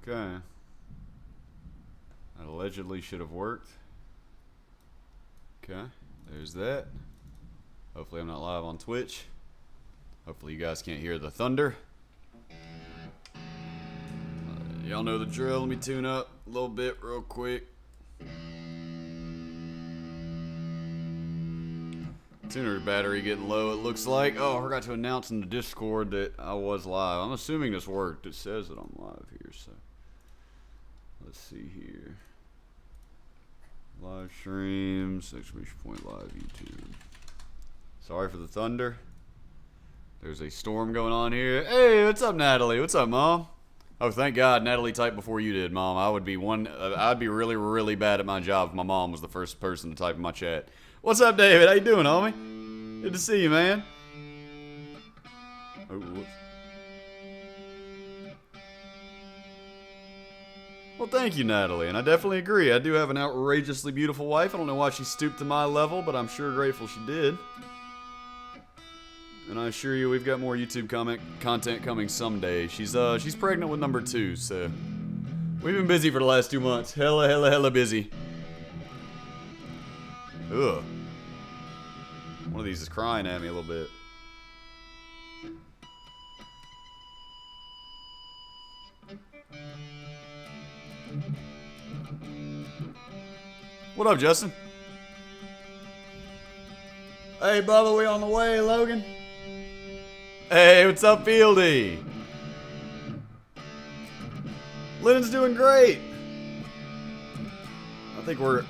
Okay. That allegedly should have worked. Okay, there's that. Hopefully I'm not live on Twitch. Hopefully you guys can't hear the thunder. Y'all know the drill. Let me tune up a little bit real quick. Tuner battery getting low, it looks like. Oh, I forgot to announce in the Discord that I was live. I'm assuming this worked. It says that I'm live here, so let's see here. Live streams, exclamation point live YouTube. Sorry for the thunder. There's a storm going on here. Hey, what's up, Natalie? What's up, Mom? Oh, thank God Natalie typed before you did, Mom. I'd be really, really bad at my job if my mom was the first person to type in my chat. What's up, David? How you doing, homie? Good to see you, man. Oh, whoops. Well, thank you, Natalie, and I definitely agree. I do have an outrageously beautiful wife. I don't know why she stooped to my level, but I'm sure grateful she did. And I assure you, we've got more YouTube content coming someday. She's pregnant with number 2, so we've been busy for the last 2 months. Hella busy. Ugh. One of these is crying at me a little bit. What up, Justin? Hey, Bubba, we on the way, Logan? Hey, what's up, Fieldy? Lynn's doing great. I think we're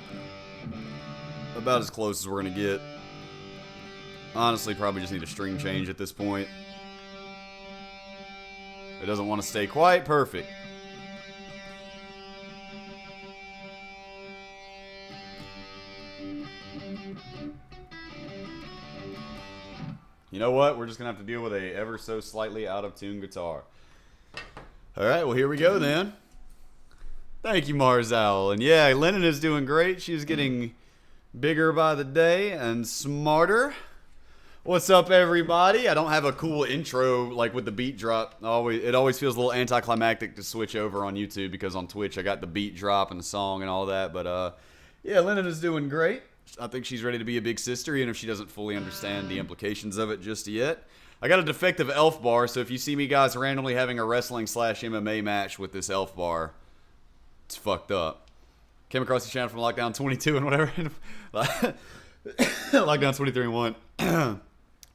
about as close as we're gonna get. Honestly, probably just need a string change at this point. It doesn't want to stay quite perfect. You know what? We're just gonna have to deal with a ever so slightly out of tune guitar. Alright, well here we go then. Thank you, Marzal. And yeah, Lennon is doing great. She's getting bigger by the day and smarter. What's up, everybody? I don't have a cool intro like with the beat drop. It always feels a little anticlimactic to switch over on YouTube because on Twitch I got the beat drop and the song and all that. But yeah, Lennon is doing great. I think she's ready to be a big sister, even if she doesn't fully understand the implications of it just yet. I got a defective elf bar, so if you see me guys randomly having a wrestling/MMA match with this elf bar, it's fucked up. Came across the channel from Lockdown 22 and whatever. Lockdown 23 and 1.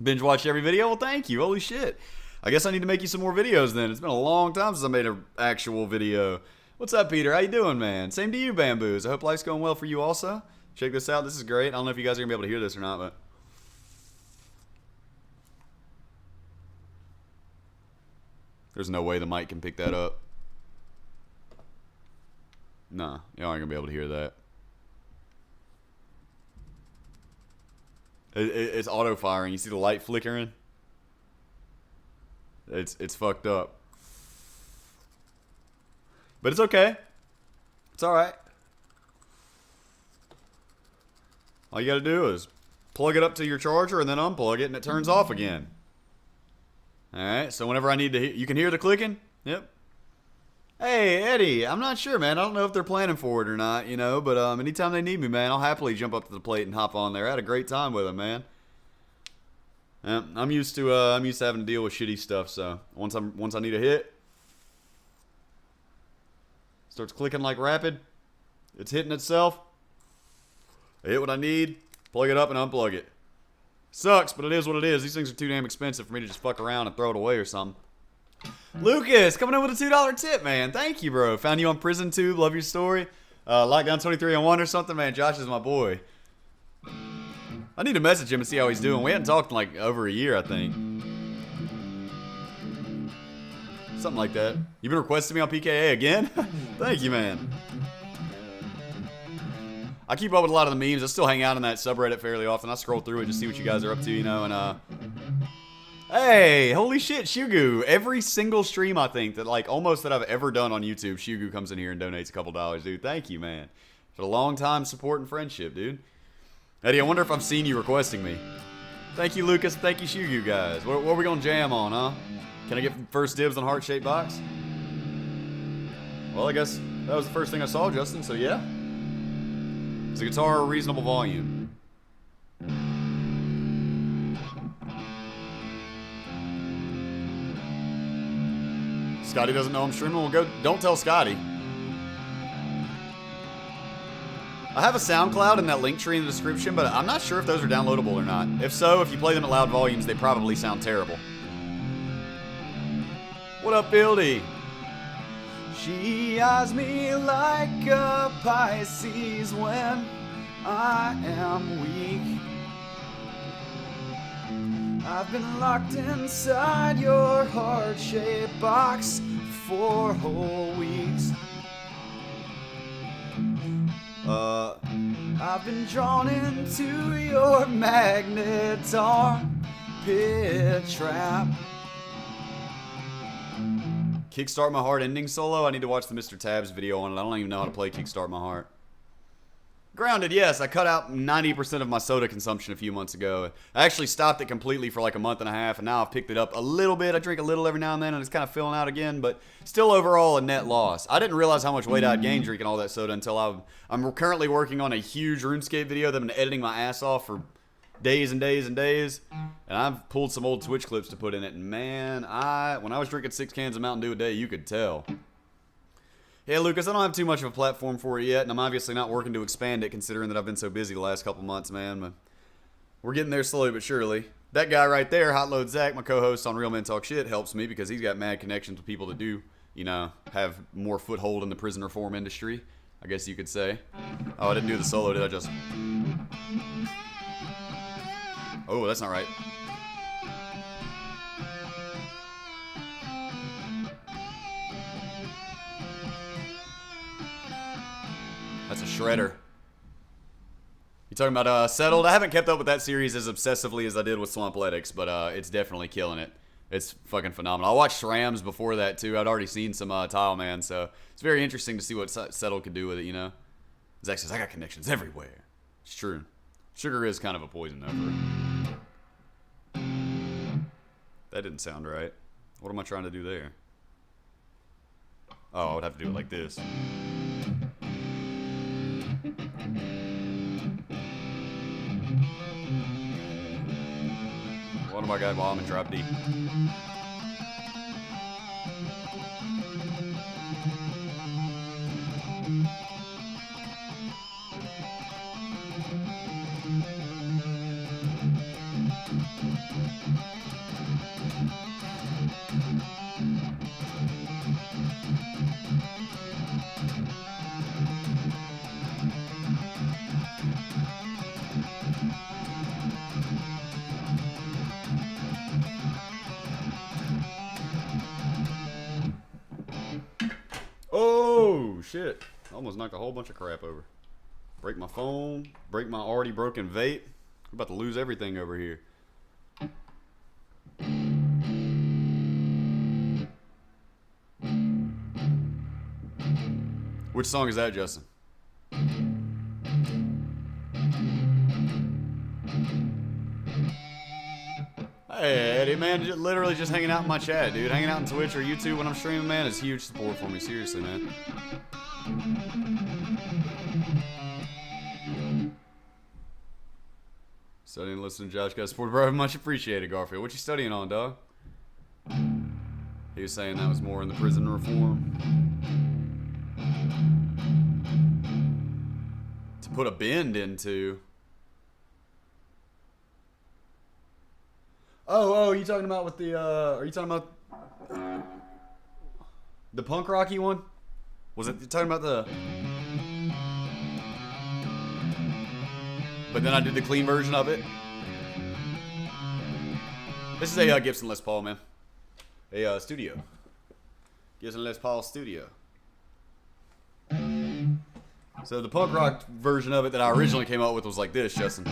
Binge watched every video? Well, thank you. Holy shit. I guess I need to make you some more videos then. It's been a long time since I made an actual video. What's up, Peter? How you doing, man? Same to you, Bamboos. I hope life's going well for you also. Check this out. This is great. I don't know if you guys are going to be able to hear this or not, but there's no way the mic can pick that up. Nah, y'all aren't going to be able to hear that. It's auto-firing. You see the light flickering? It's fucked up. But it's okay. It's alright. All you gotta do is plug it up to your charger and then unplug it and it turns off again. Alright, so whenever I need to you can hear the clicking? Yep. Hey, Eddie, I'm not sure, man. I don't know if they're planning for it or not, you know, but anytime they need me, man, I'll happily jump up to the plate and hop on there. I had a great time with them, man. Yeah, I'm used to having to deal with shitty stuff, so once I need a hit, starts clicking like rapid, it's hitting itself. I hit what I need, plug it up and unplug it. Sucks, but it is what it is. These things are too damn expensive for me to just fuck around and throw it away or something. Lucas, coming in with a $2 tip, man. Thank you, bro. Found you on Prison Tube. Love your story. Lockdown 23 and 1 or something, man. Josh is my boy. I need to message him and see how he's doing. We hadn't talked in like over a year, I think. Something like that. You've been requesting me on PKA again? Thank you, man. I keep up with a lot of the memes. I still hang out in that subreddit fairly often. I scroll through it, just see what you guys are up to, you know, and hey, holy shit, Shugu. Every single stream, I think, that like almost that I've ever done on YouTube, Shugu comes in here and donates a couple dollars, dude. Thank you, man. For the long time support and friendship, dude. Eddie, I wonder if I've seen you requesting me. Thank you, Lucas. Thank you, Shugu, guys. What are we gonna jam on, huh? Can I get first dibs on heart-shaped box? Well, I guess that was the first thing I saw, Justin, so yeah. Is the guitar a reasonable volume? Scotty doesn't know I'm streaming. Well, go. Don't tell Scotty. I have a SoundCloud in that link tree in the description, but I'm not sure if those are downloadable or not. If so, if you play them at loud volumes, they probably sound terrible. What up, Fieldy? She eyes me like a Pisces when I am weak. I've been locked inside your heart-shaped box for whole weeks. I've been drawn into your magnet armpit trap. Kickstart My Heart ending solo? I need to watch the Mr. Tabs video on it. I don't even know how to play Kickstart My Heart. Grounded, yes. I cut out 90% of my soda consumption a few months ago. I actually stopped it completely for like a month and a half, and now I've picked it up a little bit. I drink a little every now and then, and it's kind of filling out again, but still overall a net loss. I didn't realize how much weight I'd gained drinking all that soda until I'm currently working on a huge RuneScape video that I've been editing my ass off for days and days and days, and I've pulled some old Twitch clips to put in it, and man, when I was drinking 6 cans of Mountain Dew a day, you could tell. Yeah, Lucas, I don't have too much of a platform for it yet, and I'm obviously not working to expand it considering that I've been so busy the last couple months, man. But we're getting there slowly but surely. That guy right there, Hot Load Zach, my co-host on Real Men Talk Shit, helps me because he's got mad connections with people that do, you know, have more foothold in the prison reform industry, I guess you could say. Oh, I didn't do the solo, did I, just? Oh, that's not right. That's a shredder. You talking about Settled? I haven't kept up with that series as obsessively as I did with Swampletics, but it's definitely killing it. It's fucking phenomenal. I watched Shrams before that, too. I'd already seen some Tile Man, so it's very interesting to see what Settled could do with it, you know? Zach says, I got connections everywhere. It's true. Sugar is kind of a poison, though. That didn't sound right. What am I trying to do there? Oh, I would have to do it like this. What am I got while I'm in drop deep? Oh, shit. Almost knocked a whole bunch of crap over. Break my phone. Break my already broken vape. I'm about to lose everything over here. Which song is that, Justin? Hey, Eddie, man, literally just hanging out in my chat, dude. Hanging out on Twitch or YouTube when I'm streaming, man, is huge support for me. Seriously, man. Studying and listening to Josh got support, bro. Much appreciated, Garfield. What you studying on, dog? He was saying that was more in the prison reform. To put a bend into... Oh, you talking about with the, are you talking about the punk rocky one? Was it, you talking about the, but then I did the clean version of it. This is a Gibson Les Paul, man. A studio. Gibson Les Paul studio. So the punk rock version of it that I originally came up with was like this, Justin.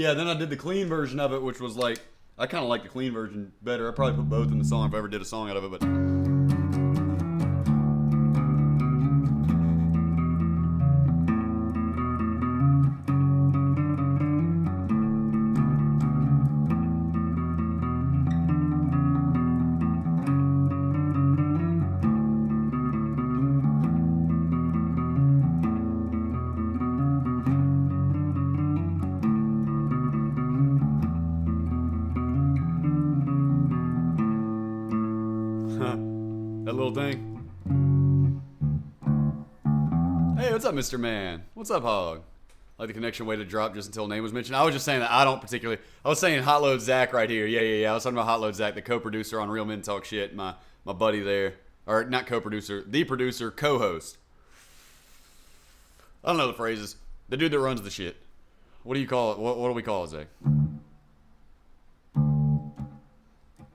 Yeah, then I did the clean version of it, which was like, I kind of like the clean version better. I probably put both in the song if I ever did a song out of it, but... That little thing. Hey, what's up, Mr. Man? What's up, Hog? Like the connection waited to drop just until name was mentioned. I was just saying that I don't particularly. I was saying Hot Load Zach right here. Yeah. I was talking about Hot Load Zach, the co-producer on Real Men Talk Shit. My buddy there, or not co-producer, the producer, co-host. I don't know the phrases. The dude that runs the shit. What do you call it? What do we call it, Zach?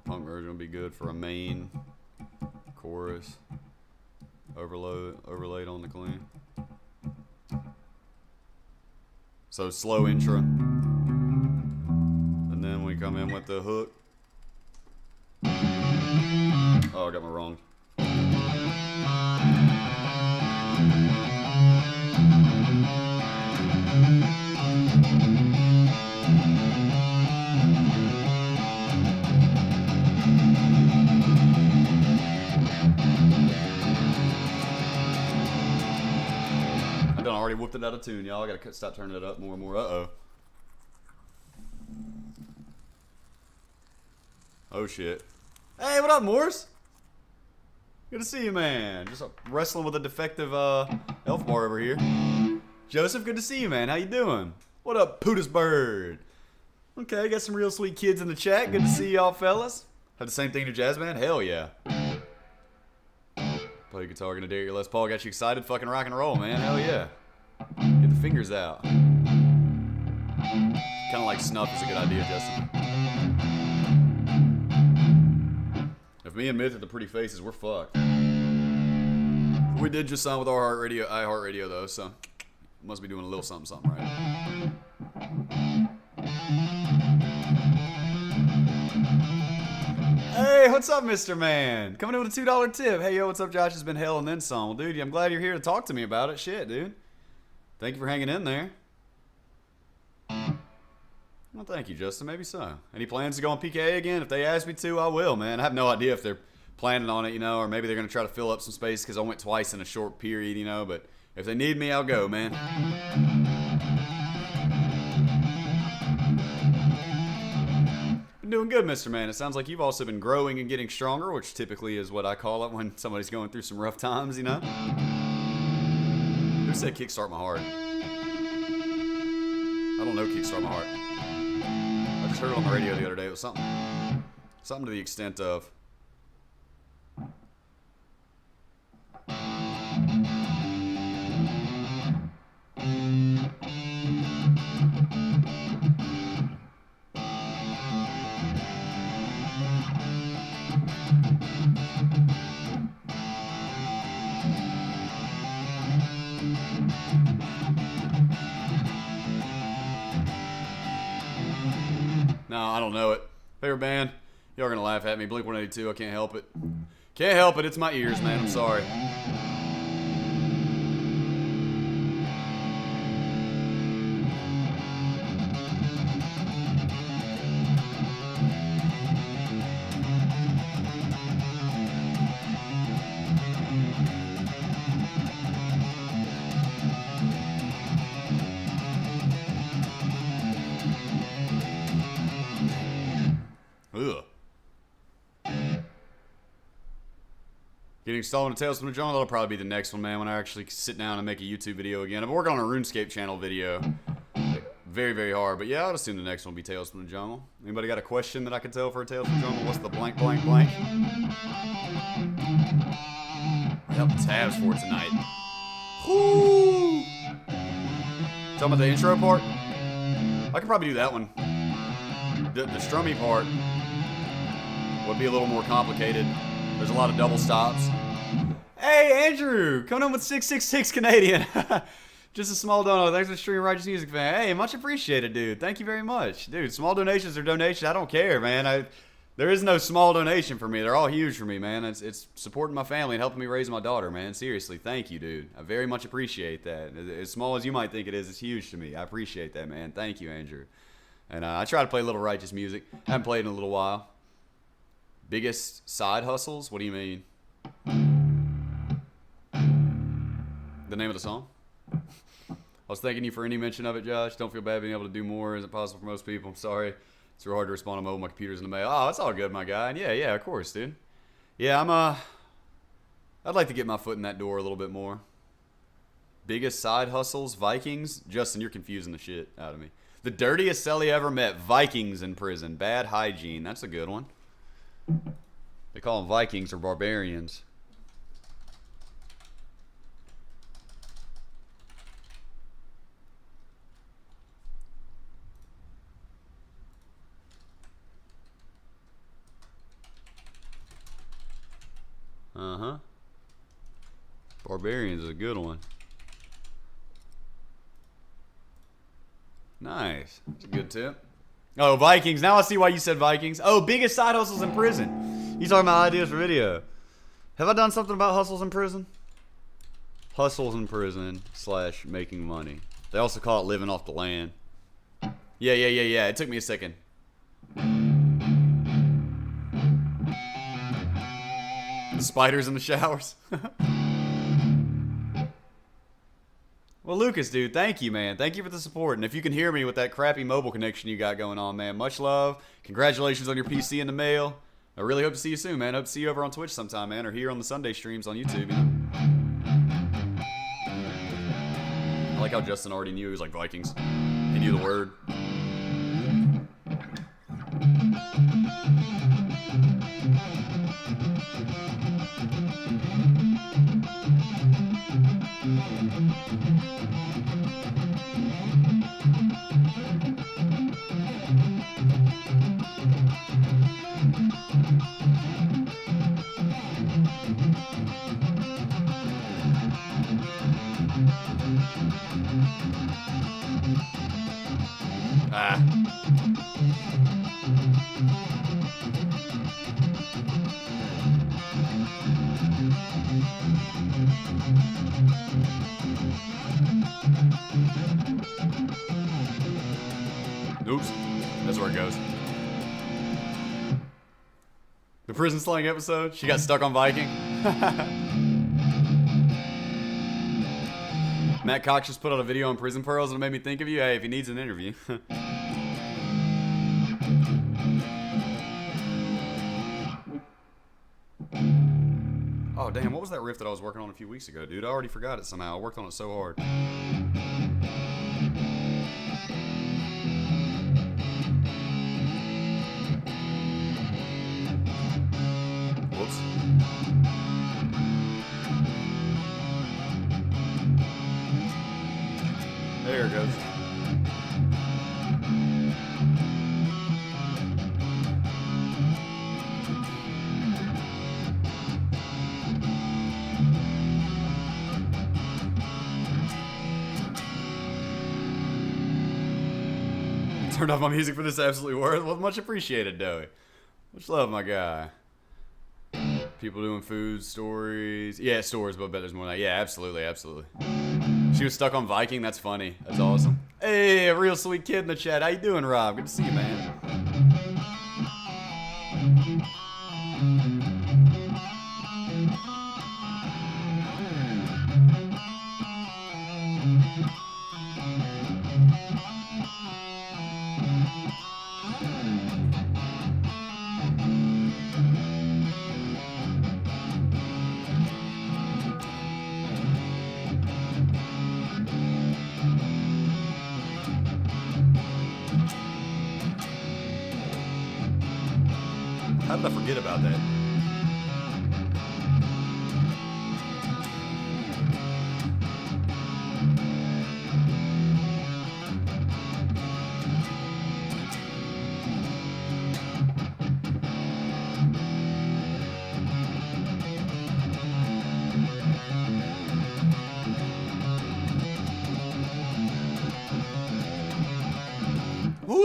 Punk version would be good for a main chorus. Overlaid on the clean. So slow intro. And then we come in with the hook. Oh, I got my wrong. I already whooped it out of tune, y'all. I gotta stop turning it up more and more. Uh-oh. Oh, shit. Hey, what up, Morse? Good to see you, man. Just wrestling with a defective elf bar over here. Joseph, good to see you, man. How you doing? What up, Pootis Bird? Okay, got some real sweet kids in the chat. Good to see y'all, fellas. Have the same thing to jazz band? Hell yeah. Play guitar, gonna dare your Les Paul. Got you excited? Fucking rock and roll, man. Hell yeah. Get the fingers out. Kind of like snuff is a good idea, Justin. If me and Myth are the pretty faces, we're fucked. We did just sign with iHeartRadio though, so must be doing a little something right. Hey, what's up, Mr. Man? Coming in with a $2 tip. Hey, yo, what's up, Josh? Has been hell and then some. Well, dude, I'm glad you're here to talk to me about it. Shit, dude. Thank you for hanging in there. Well, thank you, Justin. Maybe so. Any plans to go on PKA again? If they ask me to, I will, man. I have no idea if they're planning on it, you know, or maybe they're going to try to fill up some space because I went twice in a short period, you know, but if they need me, I'll go, man. Been doing good, Mr. Man. It sounds like you've also been growing and getting stronger, which typically is what I call it when somebody's going through some rough times, you know? Who said Kickstart My Heart? I don't know Kickstart My Heart. I just heard it on the radio the other day. It was something to the extent of... No, I don't know it. Favorite band? Y'all are gonna laugh at me. Blink-182. I can't help it. Can't help it. It's my ears, man. I'm sorry. Ugh. Getting installed in Tales from the Jungle, that'll probably be the next one, man, when I actually sit down and make a YouTube video again. I'm working on a RuneScape channel video. Very, very hard. But yeah, I'd assume the next one will be Tales from the Jungle. Anybody got a question that I can tell for a Tales from the Jungle? What's the blank, blank, blank? I got the tabs for it tonight. Whoo! Talking about the intro part? I could probably do that one. The strummy part would be a little more complicated. There's a lot of double stops. Hey, Andrew, coming in with 666 Canadian. Just a small donation. Thanks for streaming Righteous Music fan. Hey, much appreciated, dude. Thank you very much. Dude, small donations are donations. I don't care, man. There is no small donation for me. They're all huge for me, man. It's supporting my family and helping me raise my daughter, man. Seriously, thank you, dude. I very much appreciate that. As small as you might think it is, it's huge to me. I appreciate that, man. Thank you, Andrew. And I try to play a little Righteous Music. Haven't played in a little while. Biggest side hustles? What do you mean? The name of the song? I was thanking you for any mention of it, Josh. Don't feel bad being able to do more. Isn't possible for most people. I'm sorry. It's real hard to respond on mobile. My computer's in the mail. Oh, it's all good, my guy. And yeah, of course, dude. Yeah, I'd like to get my foot in that door a little bit more. Biggest side hustles? Vikings? Justin, you're confusing the shit out of me. The dirtiest cell he ever met. Vikings in prison. Bad hygiene. That's a good one. They call them Vikings or barbarians. Uh-huh. Barbarians is a good one. Nice. That's a good tip. Oh, Vikings. Now I see why you said Vikings. Oh, biggest side hustles in prison. You talking about ideas for video. Have I done something about hustles in prison? Hustles in prison / making money. They also call it living off the land. Yeah. It took me a second. The spiders in the showers. Well, Lucas, dude, thank you, man. Thank you for the support. And if you can hear me with that crappy mobile connection you got going on, man, much love. Congratulations on your PC in the mail. I really hope to see you soon, man. Hope to see you over on Twitch sometime, man, or here on the Sunday streams on YouTube, you know? I like how Justin already knew he was like Vikings. He knew the word. Oops. That's where it goes. The prison slang episode? She got stuck on Viking? Matt Cox just put out a video on Prison Pearls and it made me think of you. Hey, if he needs an interview. Oh, damn. What was that riff that I was working on a few weeks ago, dude? I already forgot it somehow. I worked on it so hard. Whoops. There it goes. Turned off my music for this absolutely worth. Well, much appreciated, Bowie. Much love, my guy. People doing food stories. Yeah, stories, but I bet there's more than that. Yeah, absolutely. She was stuck on Viking. That's funny. That's awesome. Hey, a real sweet kid in the chat. How you doing, Rob? Good to see you, man. How did I forget about that?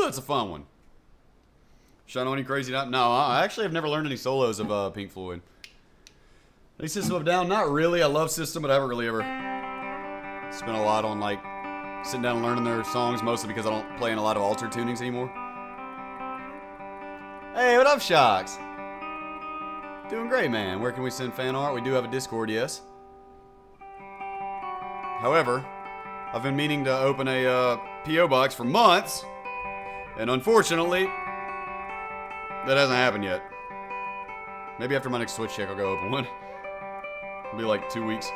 Ooh, that's a fun one. Shine On You Crazy Night. No, I actually have never learned any solos of Pink Floyd. Any System of a Down? Not really. I love System, but I haven't really ever spent a lot on like sitting down and learning their songs, mostly because I don't play in a lot of altered tunings anymore. Hey, what up, Shocks? Doing great, man. Where can we send fan art? We do have a Discord, yes. However, I've been meaning to open a P.O. box for months, and unfortunately, that hasn't happened yet. Maybe after my next Switch check, I'll go open one. It'll be like 2 weeks.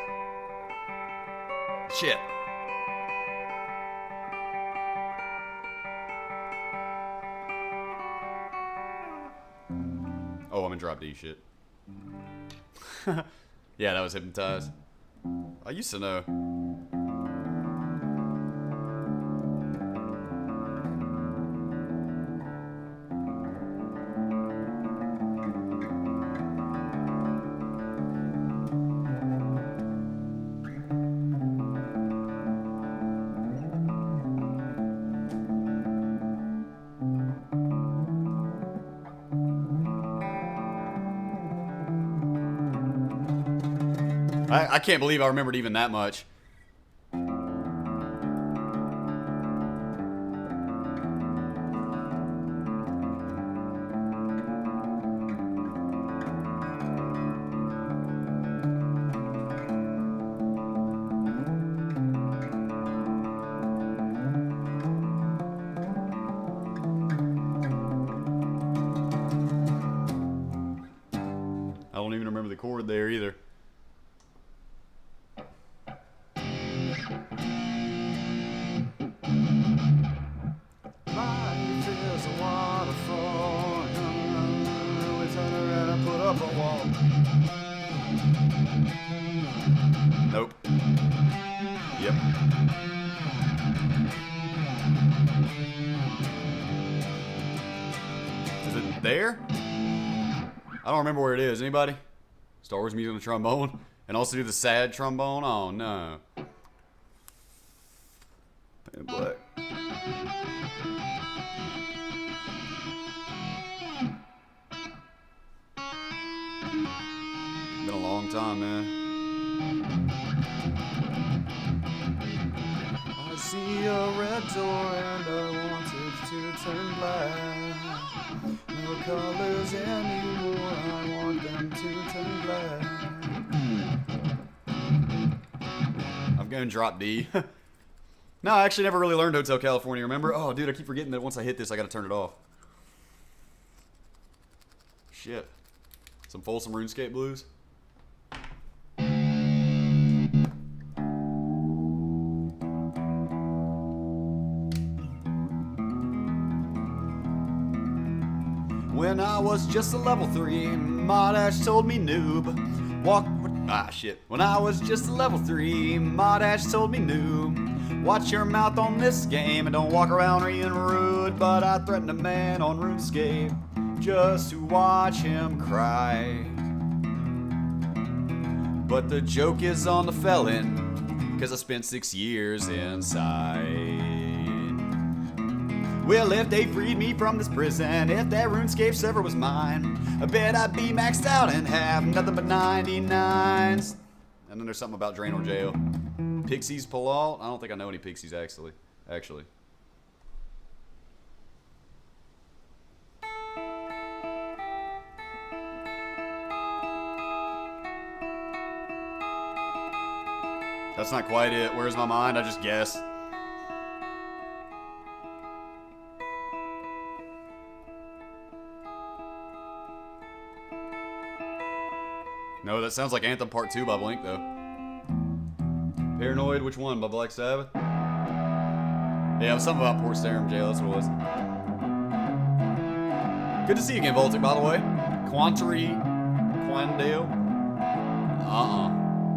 Shit. Oh, I'm in drop D shit. Yeah, that was Hypnotized. I used to know. I can't believe I remembered even that much. I don't even remember the chord there either. Nope. Yep. Is it there? I don't remember where it is. Anybody? Star Wars music on the trombone? And also do the sad trombone? Oh no. Painted black. Been a long time, man. I see a red door and I want it to turn black. No colors anymore, I want them to turn black. I'm going drop D. No, I actually never really learned Hotel California, remember? Oh, dude, I keep forgetting that once I hit this, I gotta turn it off. Shit. Some Folsom RuneScape blues. When I was just a level 3, my dash told me noob. When I was just a level 3, my dash told me noob. Watch your mouth on this game and don't walk around being rude. But I threatened a man on RuneScape just to watch him cry. But the joke is on the felon, 'cause I spent 6 years inside. Well, if they freed me from this prison, if that RuneScape server was mine, I bet I'd be maxed out and have nothing but 99s. And then there's something about Draenor Jail. Pixies pull out? I don't think I know any Pixies, actually. That's not quite it. Where's my mind? I just guess. No, that sounds like Anthem Part 2 by Blink, though. Paranoid, which one? By Black Sabbath? Yeah, it was something about Port Sarum Jail, that's what it was. Good to see you again, Voltic, by the way. Quandale?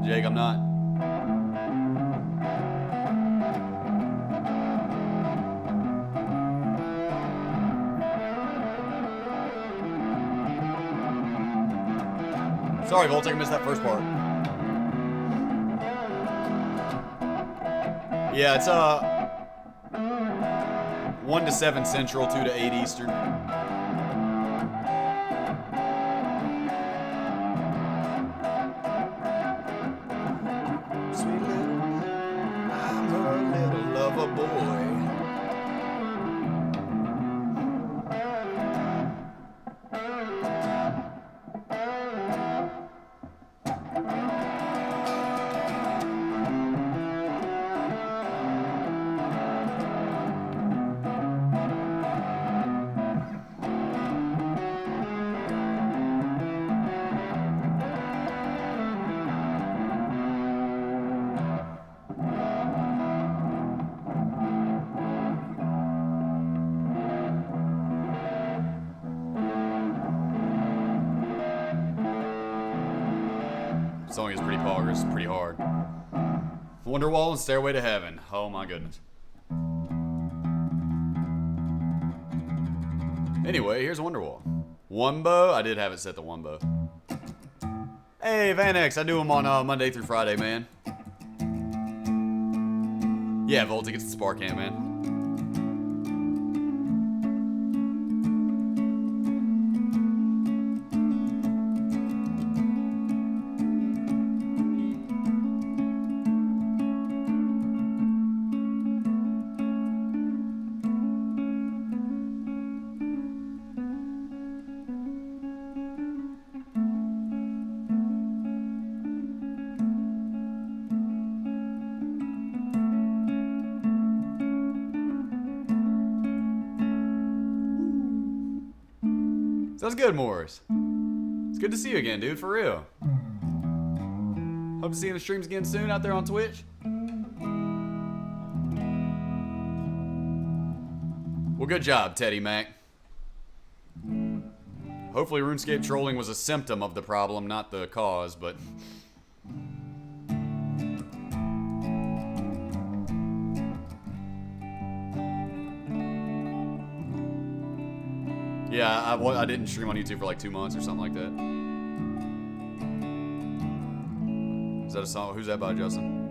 Jake, I'm not. Sorry, Voltic, I missed that first part. Yeah, it's 1 to 7 Central, 2 to 8 Eastern. Sweet little, I'm her little lover boy. The song is pretty poggers, pretty hard. Wonderwall and Stairway to Heaven. Oh my goodness. Anyway, here's Wonderwall. One bow. I did have it set to one bow. Hey, Van X, I do them on Monday through Friday, man. Yeah, Voltic, it's the Spark Cam, man. Sounds good, Morris. It's good to see you again, dude, for real. Hope to see you in the streams again soon out there on Twitch. Well, good job, Teddy Mac. Hopefully RuneScape trolling was a symptom of the problem, not the cause, but... Yeah, I didn't stream on YouTube for like 2 months or something like that. Is that a song? Who's that by, Justin?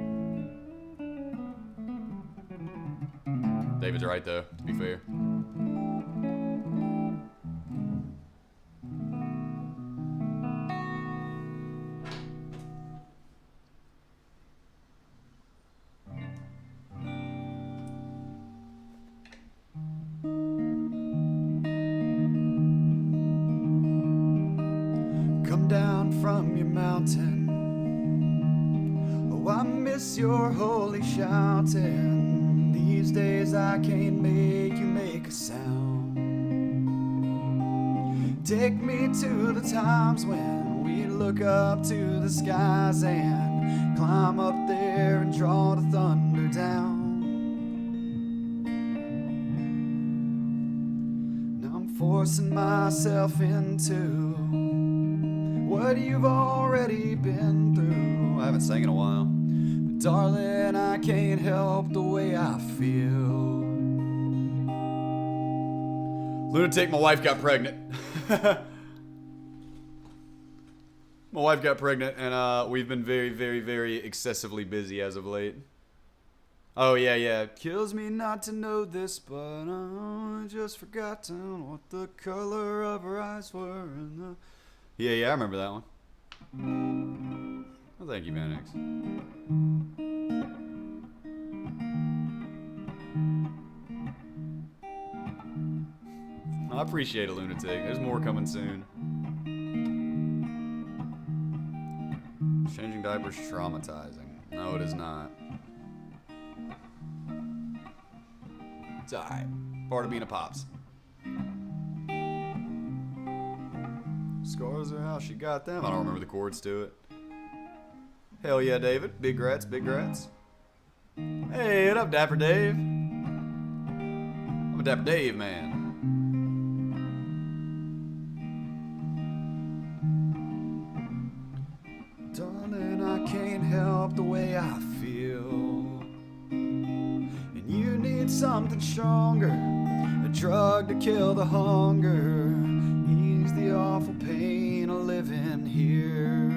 David's right, though, to be fair. Down from your mountain. Oh, I miss your holy shouting. These days I can't make you make a sound. Take me to the times when we look up to the skies and climb up there and draw the thunder down. Now I'm forcing myself into what you've already been through. I haven't sang in a while. But darling, I can't help the way I feel. Lunatic, my wife got pregnant. My wife got pregnant, and we've been very, very, very excessively busy as of late. Oh, yeah. Kills me not to know this, but I just forgotten what the color of her eyes were. Yeah, I remember that one. Well, thank you, Van X. I appreciate it, Lunatic. There's more coming soon. Changing diapers traumatizing. No, it is not. It's alright. Part of being a pops. Scars are how she got them. I don't remember the chords to it. Hell yeah, David. Big grats, big grats. Hey, what up, Dapper Dave? I'm a Dapper Dave, man. Darling, I can't help the way I feel. And you need something stronger. A drug to kill the hunger. The awful pain of living here.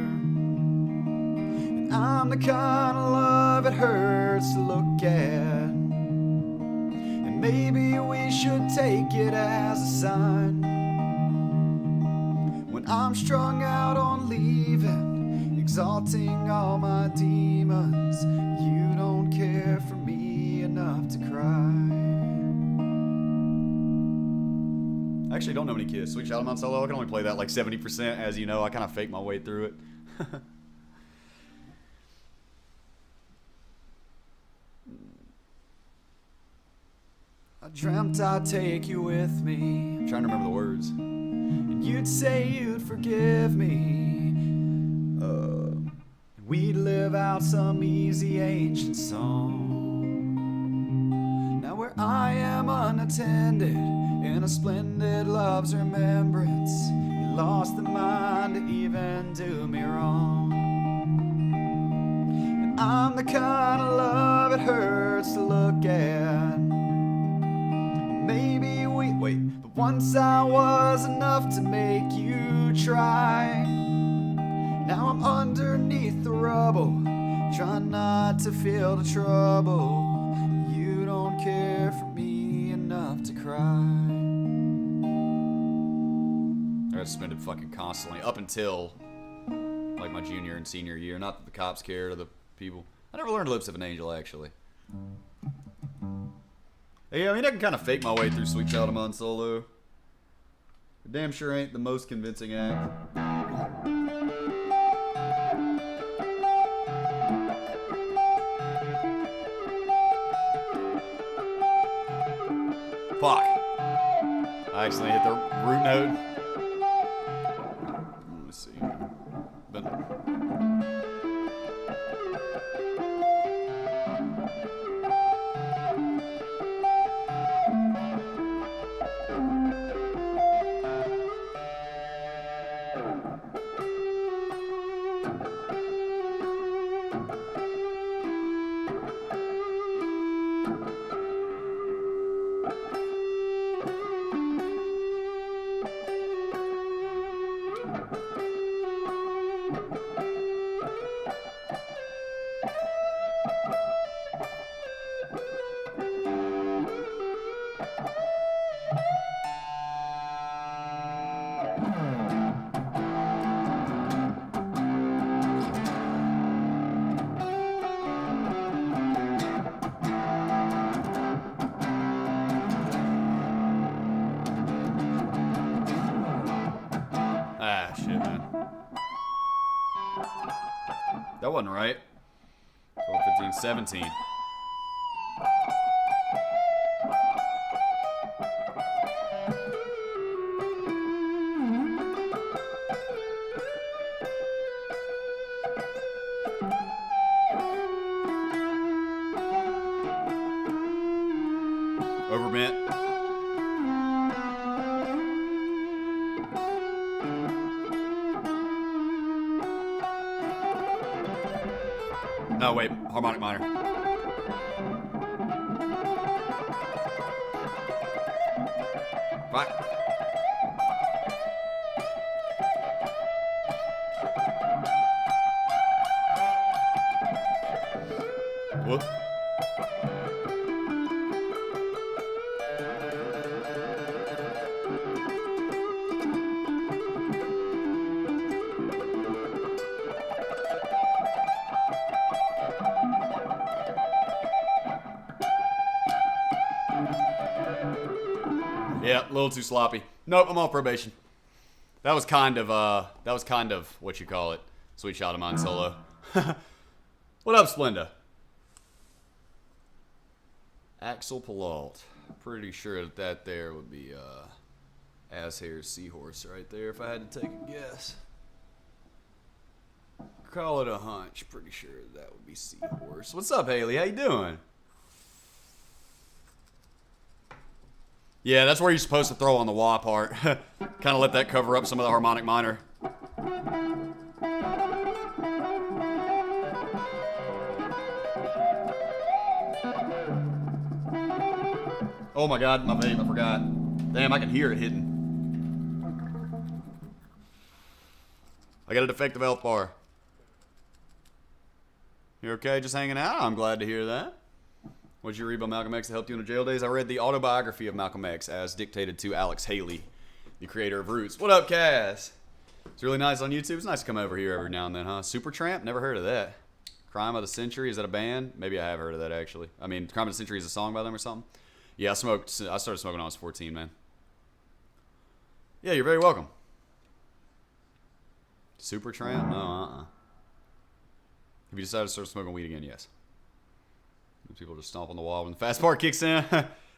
And I'm the kind of love it hurts to look at. And Maybe we should take it as a sign. When I'm strung out on leaving, exalting all my demons, you don't care for me enough to cry. I actually don't know any keys. Sweet Child of Mine solo, I can only play that like 70%. As you know, I kind of fake my way through it. I dreamt I'd take you with me. I'm trying to remember the words. And you'd say you'd forgive me. We'd live out some easy ancient song. Now where I am unattended, in a splendid love's remembrance, you lost the mind to even do me wrong. And I'm the kind of love it hurts to look at. Maybe but once I was enough to make you try. Now I'm underneath the rubble, trying not to feel the trouble. You don't care for me enough to cry. I got suspended fucking constantly up until like my junior and senior year. Not that the cops cared or the people. I never learned Lips of an Angel actually. Yeah, I mean, I can kind of fake my way through Sweet Child of Mine solo. It damn sure ain't the most convincing act. Fuck. I accidentally hit the root node. Let me see. That wasn't right. 12, 15, 17. Overbent. No, wait. Harmonic minor. Fuck. Whoop. Yeah, a little too sloppy. Nope, I'm on probation. That was kind of what you call it. Sweet Child of Mine solo. What up, Splenda? Axel Peralt. Pretty sure that there would be Ass Hair's Seahorse right there if I had to take a guess. Call it a hunch. Pretty sure that would be Seahorse. What's up, Haley? How you doing? Yeah, that's where you're supposed to throw on the wah part. Kind of let that cover up some of the harmonic minor. Oh my god, my vape, I forgot. Damn, I can hear it hitting. I got a defective health bar. You okay, just hanging out? I'm glad to hear that. What did you read about Malcolm X that helped you in the jail days? I read the autobiography of Malcolm X as dictated to Alex Haley, the creator of Roots. What up, Cass? It's really nice on YouTube. It's nice to come over here every now and then, huh? Supertramp? Never heard of that. Crime of the Century? Is that a band? Maybe I have heard of that, actually. I mean, Crime of the Century is a song by them or something? Yeah, I started smoking when I was 14, man. Yeah, you're very welcome. Supertramp? No, Have you decided to start smoking weed again? Yes. People just stomp on the wall when the fast part kicks in.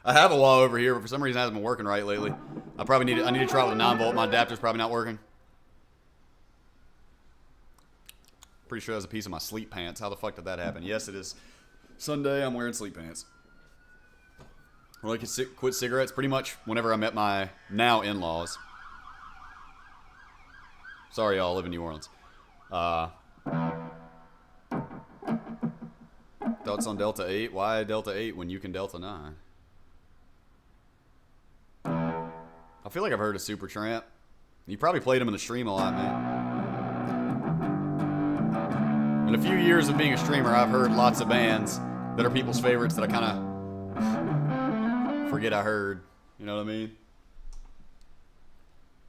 I have a wall over here, but for some reason it hasn't been working right lately. I need to try it with a 9 volt. My adapter's probably not working. Pretty sure that's a piece of my sleep pants. How the fuck did that happen? Yes, it is Sunday. I'm wearing sleep pants. When I quit cigarettes, pretty much whenever I met my now in-laws. Sorry, y'all live in New Orleans. Thoughts on Delta 8? Why Delta 8 when you can Delta 9? I feel like I've heard of Supertramp. You probably played them in the stream a lot, man. In a few years of being a streamer, I've heard lots of bands that are people's favorites that I kind of forget I heard. You know what I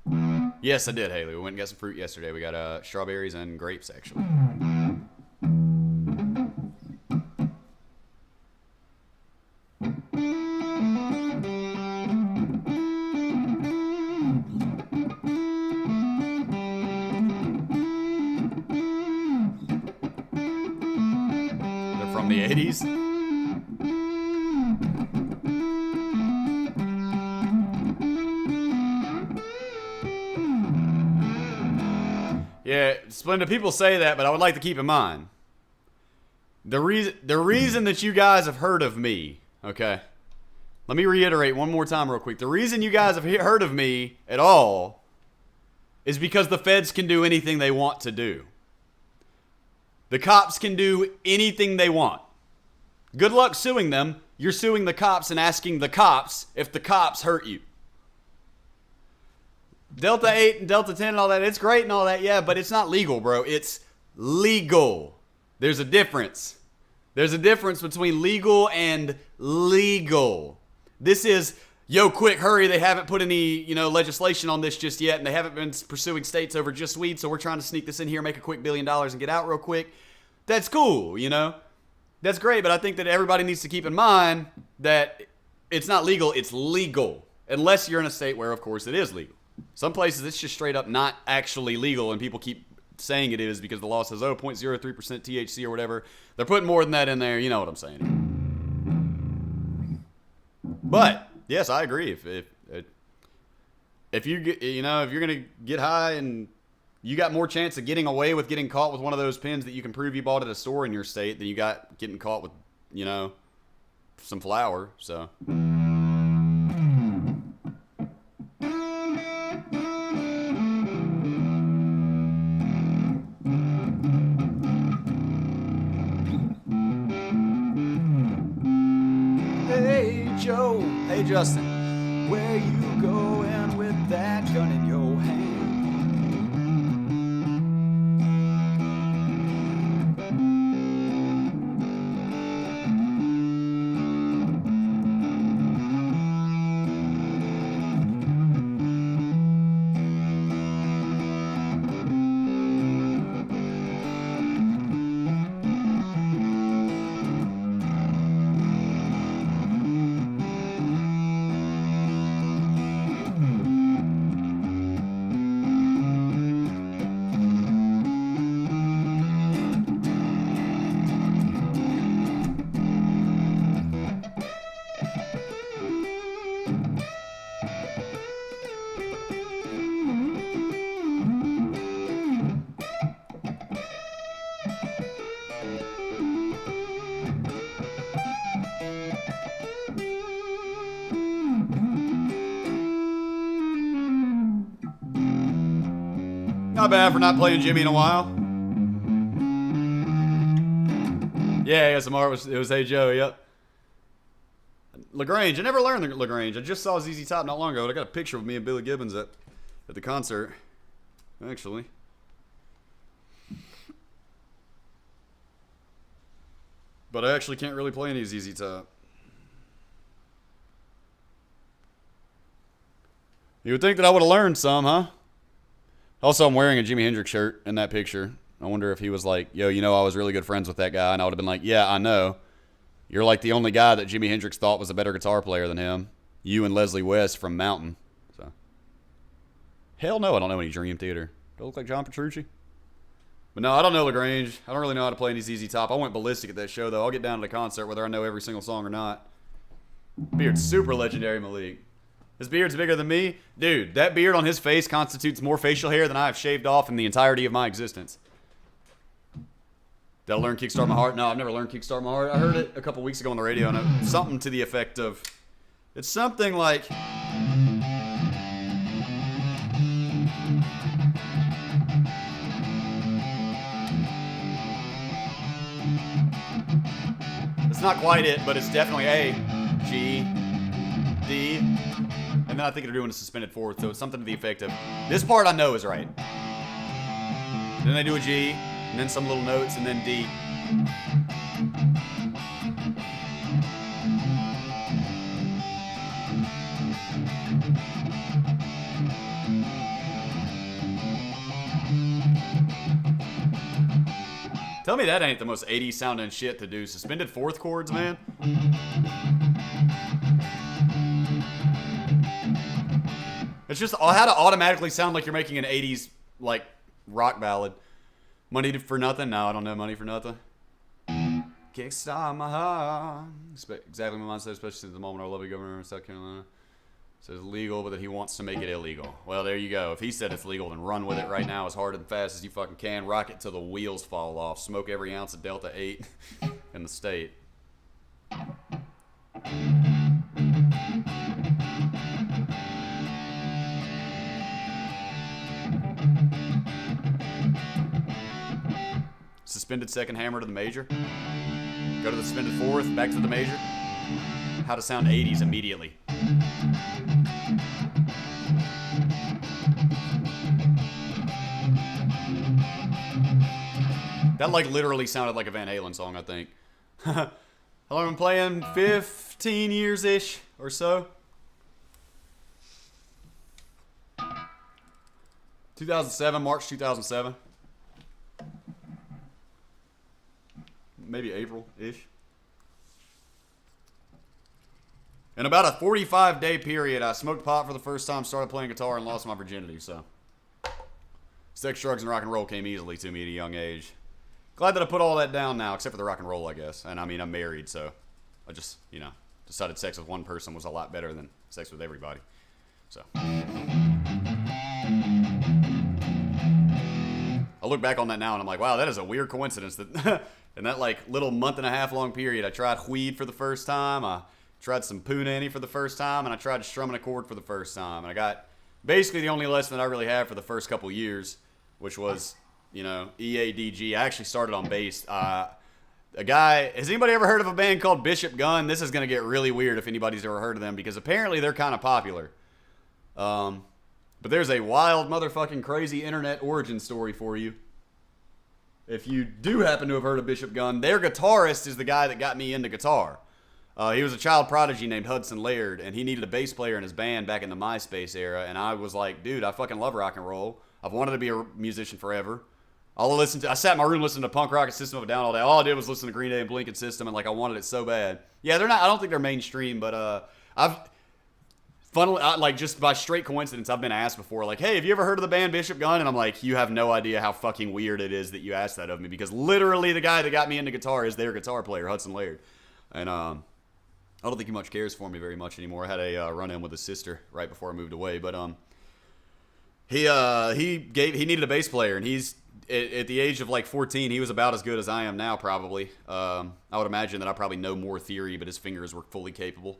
mean? Yes, I did, Haley. We went and got some fruit yesterday. We got strawberries and grapes, actually. From the 80s. Yeah, Splendid. People say that, but I would like to keep in mind the reason that you guys have heard of me. Okay, let me reiterate one more time, real quick. The reason you guys have heard of me at all is because the feds can do anything they want to do. The cops can do anything they want. Good luck suing them. You're suing the cops and asking the cops if the cops hurt you. Delta 8 and Delta 10 and all that, it's great and all that, yeah, but it's not legal, bro. It's legal. There's a difference. There's a difference between legal and legal. This is, yo, quick, hurry. They haven't put any, legislation on this just yet, and they haven't been pursuing states over just weed, so we're trying to sneak this in here, make a quick $1 billion and get out real quick. That's cool, That's great, but I think that everybody needs to keep in mind that it's not legal, it's legal. Unless you're in a state where, of course, it is legal. Some places, it's just straight up not actually legal, and people keep saying it is because the law says, 0.03% THC or whatever. They're putting more than that in there. You know what I'm saying. But, yes, I agree. If you're going to get high and you got more chance of getting away with getting caught with one of those pens that you can prove you bought at a store in your state than you got getting caught with, some flour. So. Hey, Joe. Hey, Justin. Where you going with that gun in your hand? Not bad for not playing Jimmy in a while. Yeah, ASMR it was Hey Joe, yep. LaGrange, I never learned the LaGrange. I just saw ZZ Top not long ago, and I got a picture of me and Billy Gibbons at the concert, actually. But I actually can't really play any ZZ Top. You would think that I would have learned some, huh? Also, I'm wearing a Jimi Hendrix shirt in that picture. I wonder if he was like, yo, you know, I was really good friends with that guy. And I would have been like, yeah, I know. You're like the only guy that Jimi Hendrix thought was a better guitar player than him. You and Leslie West from Mountain. So, hell no, I don't know any Dream Theater. Do I look like John Petrucci? But no, I don't know LaGrange. I don't really know how to play any ZZ Top. I went ballistic at that show, though. I'll get down to the concert whether I know every single song or not. Beard's super legendary, Malik. His beard's bigger than me. Dude, that beard on his face constitutes more facial hair than I have shaved off in the entirety of my existence. Did I learn Kickstart My Heart? No, I've never learned Kickstart My Heart. I heard it a couple weeks ago on the radio, and it was something to the effect of... It's something like... It's not quite it, but it's definitely A, G, D, and then I think they're doing a suspended fourth, so it's something to the effect of, this part I know is right. Then they do a G, and then some little notes, and then D. Tell me that ain't the most 80s sounding shit to do. Suspended fourth chords, man. It's just how to automatically sound like you're making an 80s, like, rock ballad. Money for Nothing? No, I don't know Money for Nothing. Kickstart my heart. Exactly my mindset, especially at the moment our lovely governor of South Carolina says legal, but that he wants to make it illegal. Well, there you go. If he said it's legal, then run with it right now as hard and fast as you fucking can. Rock it till the wheels fall off. Smoke every ounce of Delta 8 in the state. Suspended second hammer to the major. Go to the suspended fourth, back to the major. How to sound 80s immediately. That like literally sounded like a Van Halen song, I think. How long have I been playing? 15 years-ish or so. 2007, March 2007. Maybe April-ish. In about a 45-day period, I smoked pot for the first time, started playing guitar, and lost my virginity, so. Sex, drugs, and rock and roll came easily to me at a young age. Glad that I put all that down now, except for the rock and roll, I guess. And I mean, I'm married, so I just, you know, decided sex with one person was a lot better than sex with everybody. So. I look back on that now, and I'm like, wow, that is a weird coincidence that in that, like, little month-and-a-half long period, I tried weed for the first time, I tried some punani for the first time, and I tried strumming a chord for the first time. And I got basically the only lesson that I really had for the first couple years, which was, you know, EADG. I actually started on bass. A guy, has anybody ever heard of a band called Bishop Gunn? This is going to get really weird if anybody's ever heard of them, because apparently they're kind of popular. But there's a wild motherfucking crazy internet origin story for you. If you do happen to have heard of Bishop Gunn, their guitarist is the guy that got me into guitar. He was a child prodigy named Hudson Laird, and he needed a bass player in his band back in the MySpace era, and I was like, dude, I fucking love rock and roll. I've wanted to be a musician forever. I sat in my room listening to punk rock and System of a Down all day. All I did was listen to Green Day and Blink and System, and like I wanted it so bad. Yeah, they're not. I don't think they're mainstream, but like just by straight coincidence, I've been asked before, like, hey, have you ever heard of the band Bishop Gunn? And I'm like, you have no idea how fucking weird it is that you asked that of me, because literally the guy that got me into guitar is their guitar player, Hudson Laird, and I don't think he much cares for me very much anymore. I had a run-in with his sister right before I moved away, but he needed a bass player, and he's at the age of like 14, he was about as good as I am now, probably. I would imagine that I probably know more theory, but his fingers were fully capable.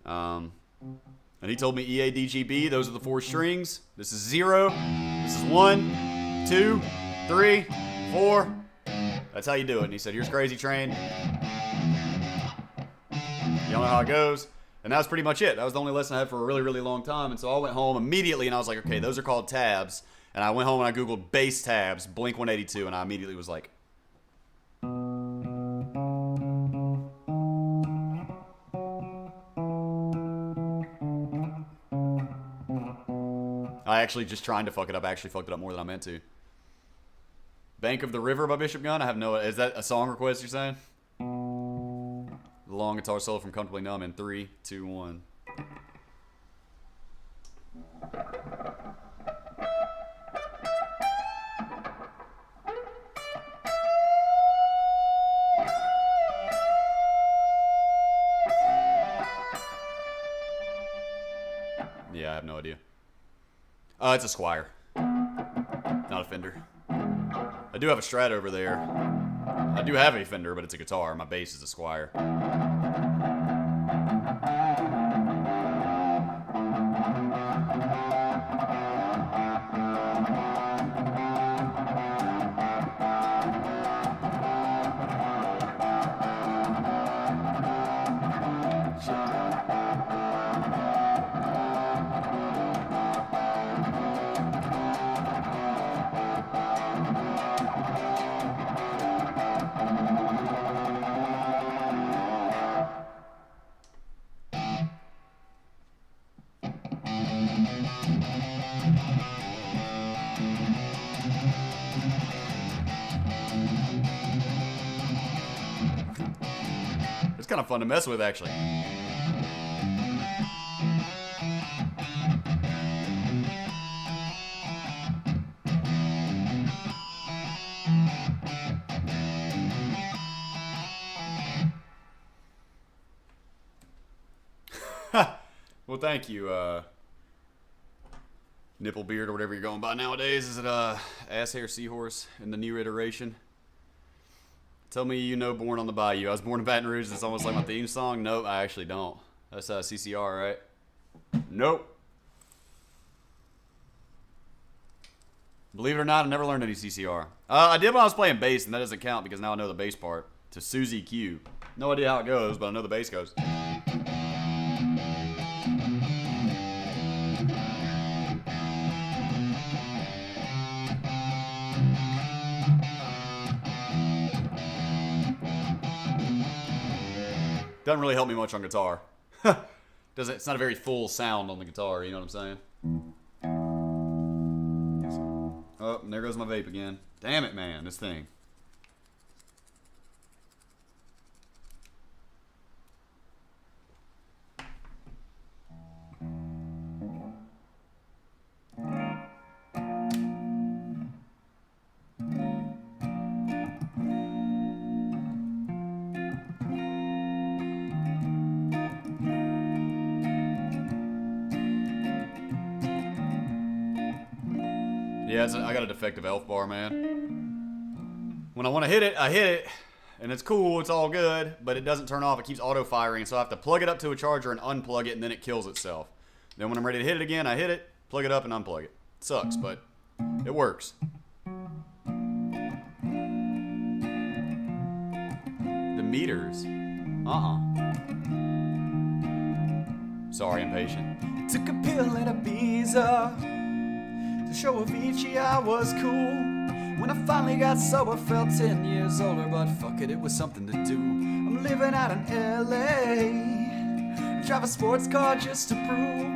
And he told me EADGB, those are the 4 strings. This is 0. This is 1, 2, 3, 4. That's how you do it. And he said, here's Crazy Train. You don't know how it goes. And that was pretty much it. That was the only lesson I had for a really, really long time. And so I went home immediately, and I was like, okay, those are called tabs. And I went home and I Googled bass tabs, Blink 182, and I immediately was like, I actually just trying to fuck it up. I actually fucked it up more than I meant to. Bank of the River by Bishop Gunn. I have no... Is that a song request you're saying? The long guitar solo from Comfortably Numb in 3, 2, 1. Yeah, I have no idea. It's a Squire. Not a Fender. I do have a Strat over there. I do have a Fender, but it's a guitar. My bass is a Squire. It's kind of fun to mess with, actually. Well, thank you, Nipple Beard or whatever you're going by nowadays. Is it Ass Hair Seahorse in the new iteration? Tell me you know Born on the Bayou. I was born in Baton Rouge. It's almost like my theme song. Nope, I actually don't. That's CCR, right? Nope. Believe it or not, I never learned any CCR. I did when I was playing bass, and that doesn't count because now I know the bass part. To Susie Q. No idea how it goes, but I know the bass goes. Doesn't really help me much on guitar. It's not a very full sound on the guitar, you know what I'm saying? Oh, and there goes my vape again. Damn it, man, this thing. Yeah, I got a defective elf bar, man. When I want to hit it, I hit it, and it's cool, it's all good, but it doesn't turn off, it keeps auto-firing, so I have to plug it up to a charger and unplug it, and then it kills itself. Then when I'm ready to hit it again, I hit it, plug it up, and unplug it. It sucks, but it works. The meters. Sorry, impatient. Took a pill in Ibiza. To show Avicii I was cool. When I finally got sober, felt 10 years older, but fuck it, it was something to do. I'm living out in LA. I drive a sports car just to prove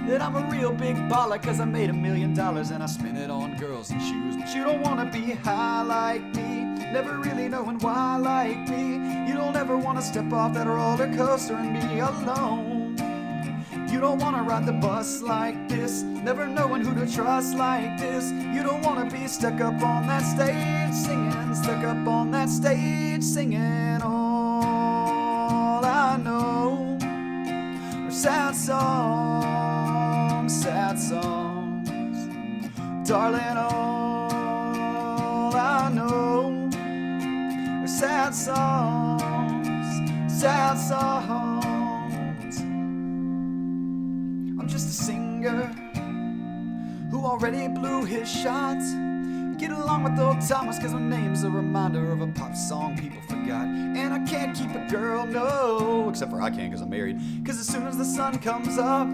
that I'm a real big baller, cause I made $1 million and I spent it on girls and shoes. But you don't wanna be high like me, never really knowing why like me. You don't ever wanna step off that roller coaster and be alone. You don't wanna ride the bus like this, never knowing who to trust like this. You don't wanna be stuck up on that stage singing, stuck up on that stage singing. All I know are sad songs, darling. All I know are sad songs, sad songs. I'm just a singer who already blew his shot. Get along with old timers cause my name's a reminder of a pop song people forgot. And I can't keep a girl, no, except for I can cause I'm married. Cause as soon as the sun comes up,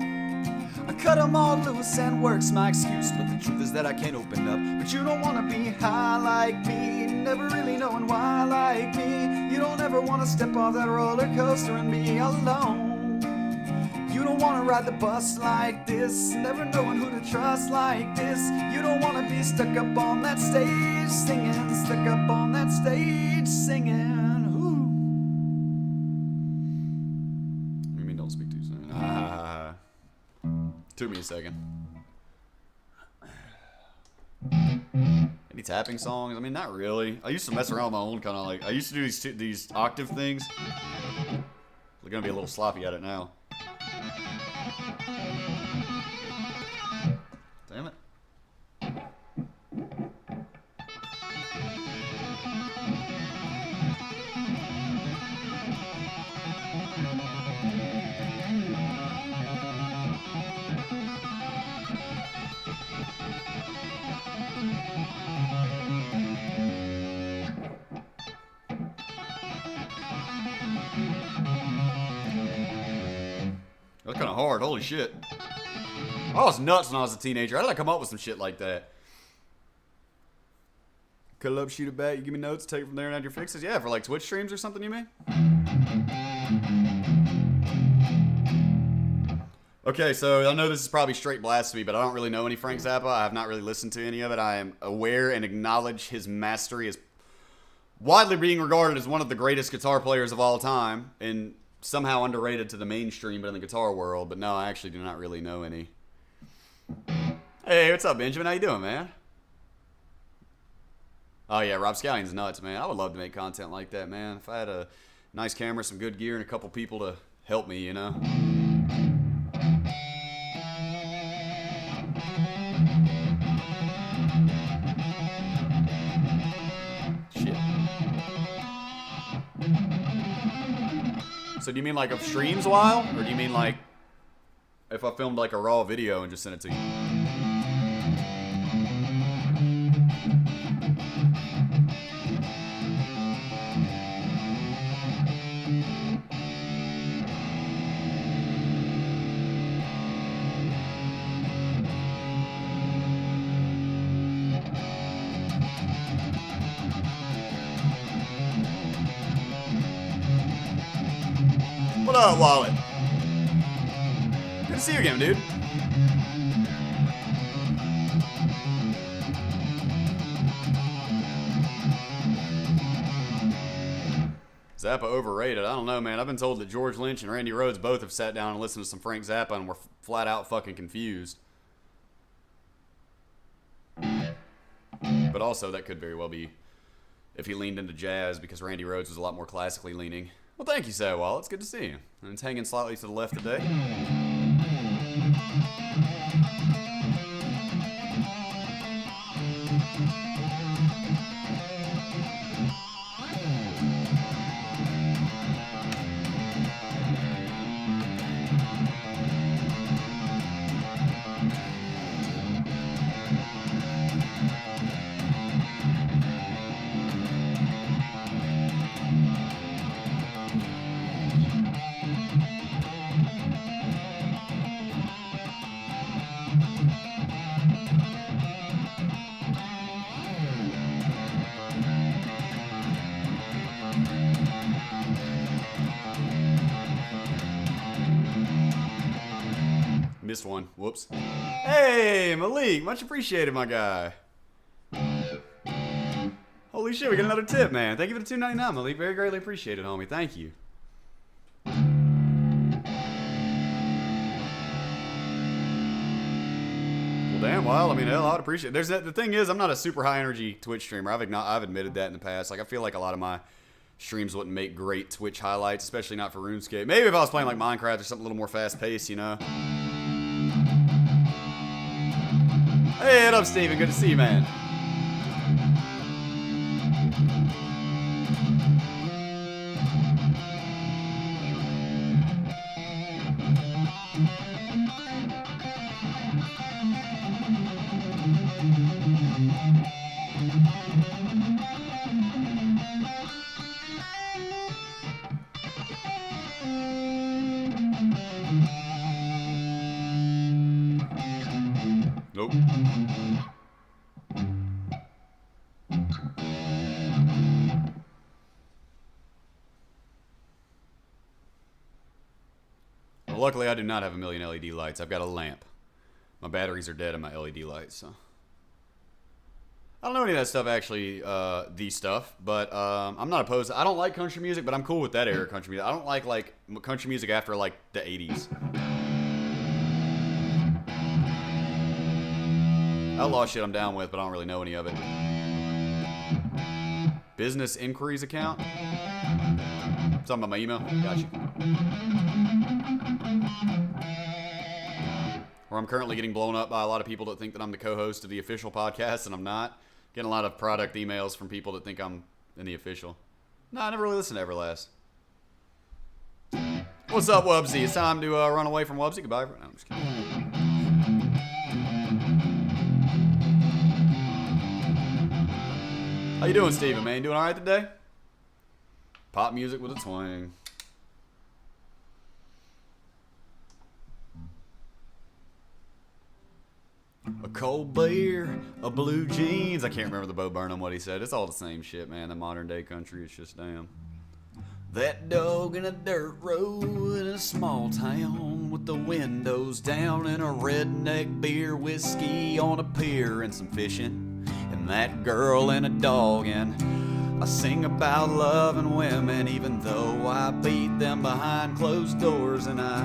I cut them all loose and work's my excuse. But the truth is that I can't open up. But you don't wanna be high like me, never really knowing why like me. You don't ever wanna step off that roller coaster and be alone. You don't don't wanna ride the bus like this, never knowing who to trust like this. You don't wanna be stuck up on that stage singing, stuck up on that stage singing. Ooh. What do you mean don't speak too soon? Took me a second. Any tapping songs? I mean, not really. I used to mess around with my own kind of like. I used to do these octave things. They're gonna be a little sloppy at it now. Damn it. That's kind of hard. Holy shit. I was nuts when I was a teenager. How did I come up with some shit like that? Cut it up, shoot it back. You give me notes, take it from there and add your fixes. Yeah, for like Twitch streams or something, you mean? Okay, so I know this is probably straight blasphemy, but I don't really know any Frank Zappa. I have not really listened to any of it. I am aware and acknowledge his mastery as widely being regarded as one of the greatest guitar players of all time, and somehow underrated to the mainstream, but in the guitar world. But no, I actually do not really know any. Hey, what's up, Benjamin? How you doing, man? Oh yeah, Rob Scallion's nuts, man. I would love to make content like that, man. If I had a nice camera, some good gear, and a couple people to help me, you know. So do you mean like of streams a while? Or do you mean like if I filmed like a raw video and just sent it to you? What up, Wallet? Good to see you again, dude. Zappa overrated. I don't know, man. I've been told that George Lynch and Randy Rhoads both have sat down and listened to some Frank Zappa and were flat out fucking confused. But also, that could very well be if he leaned into jazz, because Randy Rhoads was a lot more classically leaning. Well, thank you, Sawall. It's good to see you. And it's hanging slightly to the left today. Missed one. Whoops. Hey, Malik. Much appreciated, my guy. Holy shit, we got another tip, man. Thank you for the $2.99, Malik. Very greatly appreciated, homie. Thank you. Well, damn, well, I mean, hell, I'd appreciate it. The thing is, I'm not a super high-energy Twitch streamer. I've admitted that in the past. Like, I feel like a lot of my streams wouldn't make great Twitch highlights, especially not for RuneScape. Maybe if I was playing, like, Minecraft or something a little more fast-paced, you know? Hey, what up, Steven? Good to see you, man. Nope. luckily I do not have a million LED lights. I've got a lamp. My batteries are dead in my LED lights, so. I don't know any of that stuff, actually, the stuff, but I'm not opposed. I don't like country music, but I'm cool with that era of country music. I don't like country music after, like, the 80s. Outlaw shit I'm down with, but I don't really know any of it. Business inquiries account? Something about my email? Gotcha. Where I'm currently getting blown up by a lot of people that think that I'm the co-host of the official podcast, and I'm not. Getting a lot of product emails from people that think I'm in the official. No, I never really listened to Everlast. What's up, Wubsy? It's time to run away from Wubsy. Goodbye. No, I'm just kidding. How you doing, Steven, man? Doing all right today? Pop music with a twang. A cold beer, a blue jeans. I can't remember the Bo Burnham what he said. It's all the same shit, man. The modern day country, it's just damn. That dog in a dirt road in a small town with the windows down and a redneck beer whiskey on a pier and some fishing. And that girl and a dog, and I sing about love and women even though I beat them behind closed doors, and I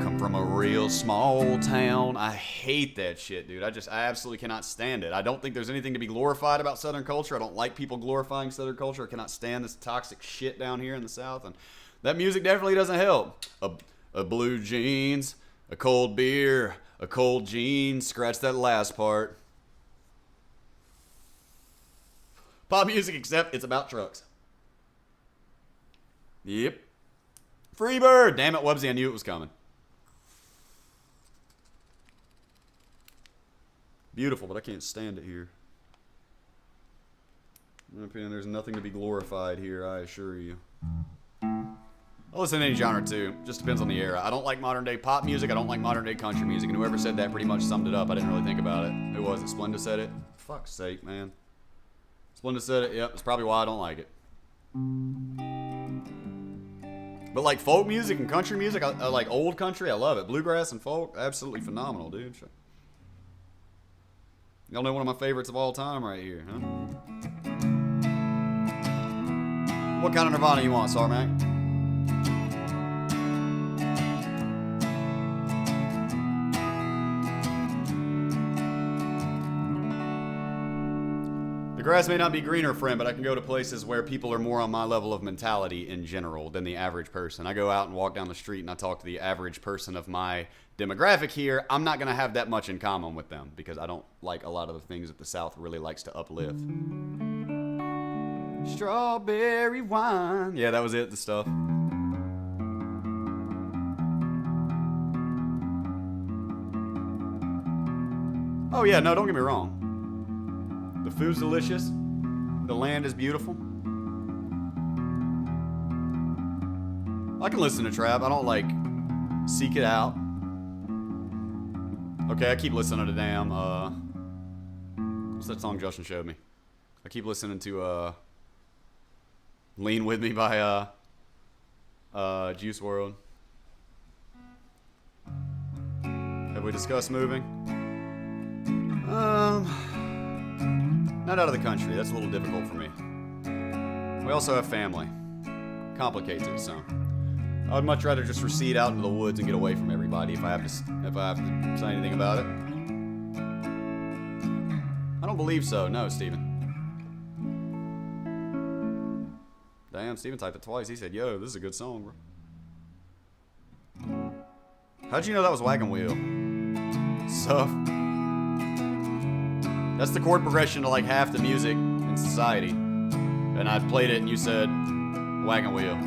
come from a real small town. I hate that shit, dude. I absolutely cannot stand it. I don't think there's anything to be glorified about Southern culture. I don't like people glorifying Southern culture. I cannot stand this toxic shit down here in the South, and that music definitely doesn't help. A blue jeans, a cold beer, a cold jeans. Scratch that last part. Pop music, except it's about trucks. Yep. Freebird! Damn it, Wubsy, I knew it was coming. Beautiful, but I can't stand it here. In my opinion, there's nothing to be glorified here, I assure you. I'll listen to any genre, too. Just depends on the era. I don't like modern-day pop music. I don't like modern-day country music. And whoever said that pretty much summed it up. I didn't really think about it. Who was it? Splenda said it? Fuck's sake, man. Splenda said it. Yep, that's probably why I don't like it. But like folk music and country music, I like old country. I love it. Bluegrass and folk, absolutely phenomenal, dude. Y'all know one of my favorites of all time right here, huh? What kind of Nirvana you want, Sarmac? The grass may not be greener, friend, but I can go to places where people are more on my level of mentality in general than the average person. I go out and walk down the street and I talk to the average person of my demographic here. I'm not going to have that much in common with them because I don't like a lot of the things that the South really likes to uplift. Strawberry wine. Yeah, that was it, the stuff. Oh yeah, no, don't get me wrong. The food's delicious. The land is beautiful. I can listen to trap. I don't like seek it out. Okay, I keep listening to damn what's that song Justin showed me? I keep listening to Lean With Me by Juice WRLD. Have we discussed moving? Not out of the country. That's a little difficult for me. We also have family. Complicates it some. I would much rather just recede out into the woods and get away from everybody if I have to say anything about it. I don't believe so. No, Steven. Damn, Steven typed it twice. He said, yo, this is a good song, bro. How'd you know that was Wagon Wheel? Suff. That's the chord progression to like half the music in society. And I played it and you said, Wagon Wheel.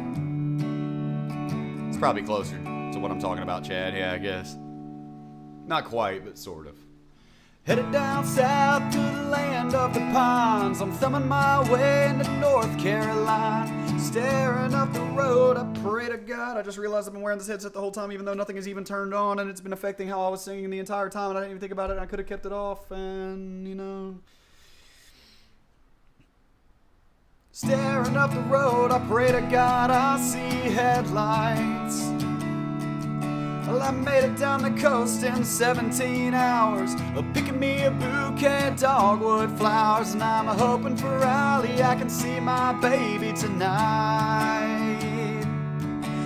It's probably closer to what I'm talking about, Chad. Yeah, I guess. Not quite, but sort of. Headed down south to the land of the pines. I'm thumbing my way into North Carolina. Staring up the road, I pray to God. I just realized I've been wearing this headset the whole time, even though nothing is even turned on, and it's been affecting how I was singing the entire time, and I didn't even think about it, and I could have kept it off, and, you know. Staring up the road, I pray to God I see headlights. Well, I made it down the coast in 17 hours, picking me a bouquet of dogwood flowers, and I'm hoping for Raleigh I can see my baby tonight.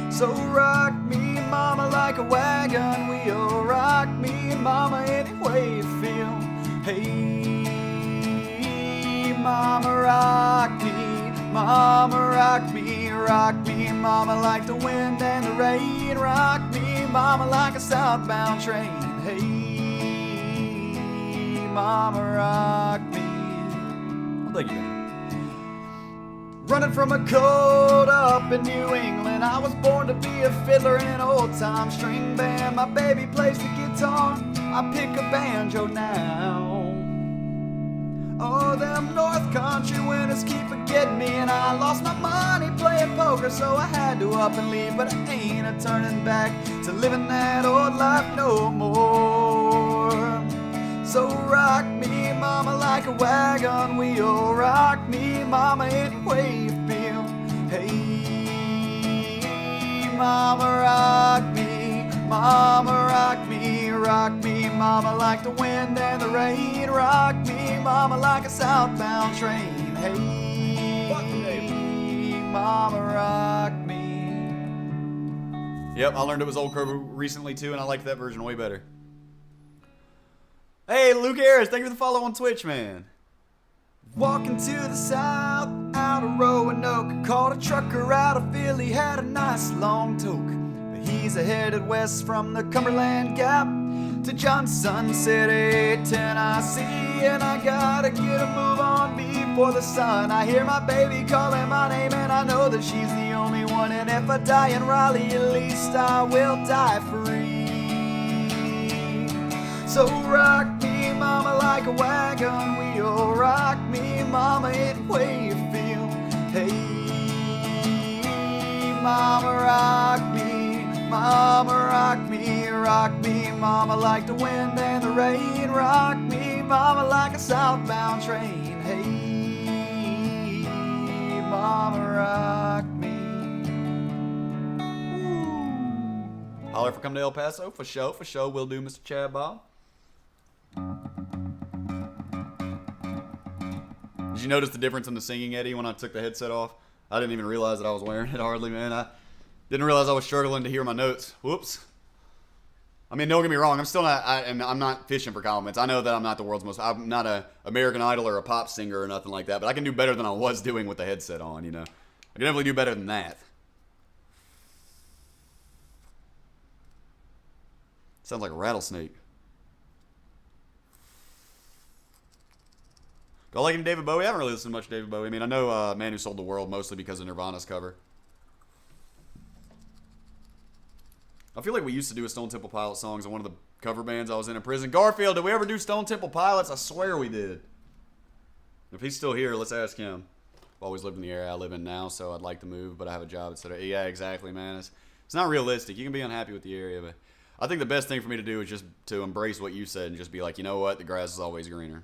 So rock me, mama, like a wagon wheel. Rock me, mama, any way you feel. Hey, mama, rock me. Mama, rock me, mama, like the wind and the rain. Rock me, mama, like a southbound train. Hey, mama, rock me. Well, thank you, man. Running from a cold up in New England, I was born to be a fiddler in an old-time string band. My baby plays the guitar, I pick a banjo now. Oh, them North Country winters keep forgetting me, and I lost my money playing poker, so I had to up and leave. But I ain't a turning back to living that old life no more. So rock me, mama, like a wagon wheel. Rock me, mama, any way you feel. Hey, mama, rock me, mama, rock me, mama, like the wind and the rain. Rock me, mama, like a southbound train. Hey, mama, rock me. Yep, I learned it was Old Crow recently too, and I liked that version way better. Hey, Luke Harris, thank you for the follow on Twitch, man. Walking to the south, out of Roanoke, caught a trucker out of Philly, had a nice long toke. But he's headed west from the Cumberland Gap to Johnson City, Tennessee, and I gotta get a move on before the sun. I hear my baby calling my name, and I know that she's the only one. And if I die in Raleigh, at least I will die free. So rock me, mama, like a wagon wheel. Rock me, mama, any way you feel. Hey, mama, rock me, mama, rock me, mama, like the wind and the rain. Rock me, mama, like a southbound train. Hey, mama, rock me. Ooh. Holler if I come to El Paso, for sure, will do, Mr. Chad Bob. Did you notice the difference in the singing, Eddie, when I took the headset off? I didn't even realize that I was wearing it hardly, man. I didn't realize I was struggling to hear my notes. Whoops. I mean, don't get me wrong. I'm still not, I'm not fishing for compliments. I know that I'm not the world's most, I'm not a American Idol or a pop singer or nothing like that, but I can do better than I was doing with the headset on, you know. I can definitely do better than that. Sounds like a rattlesnake. Do I like any David Bowie? I haven't really listened to much David Bowie. I mean, I know Man Who Sold the World mostly because of Nirvana's cover. I feel like we used to do a Stone Temple Pilots songs in one of the cover bands I was in prison. Garfield, did we ever do Stone Temple Pilots? I swear we did. If he's still here, let's ask him. I've always lived in the area I live in now, so I'd like to move, but I have a job, etc. Yeah, exactly, man. It's not realistic. You can be unhappy with the area, but I think the best thing for me to do is just to embrace what you said and just be like, you know what? The grass is always greener.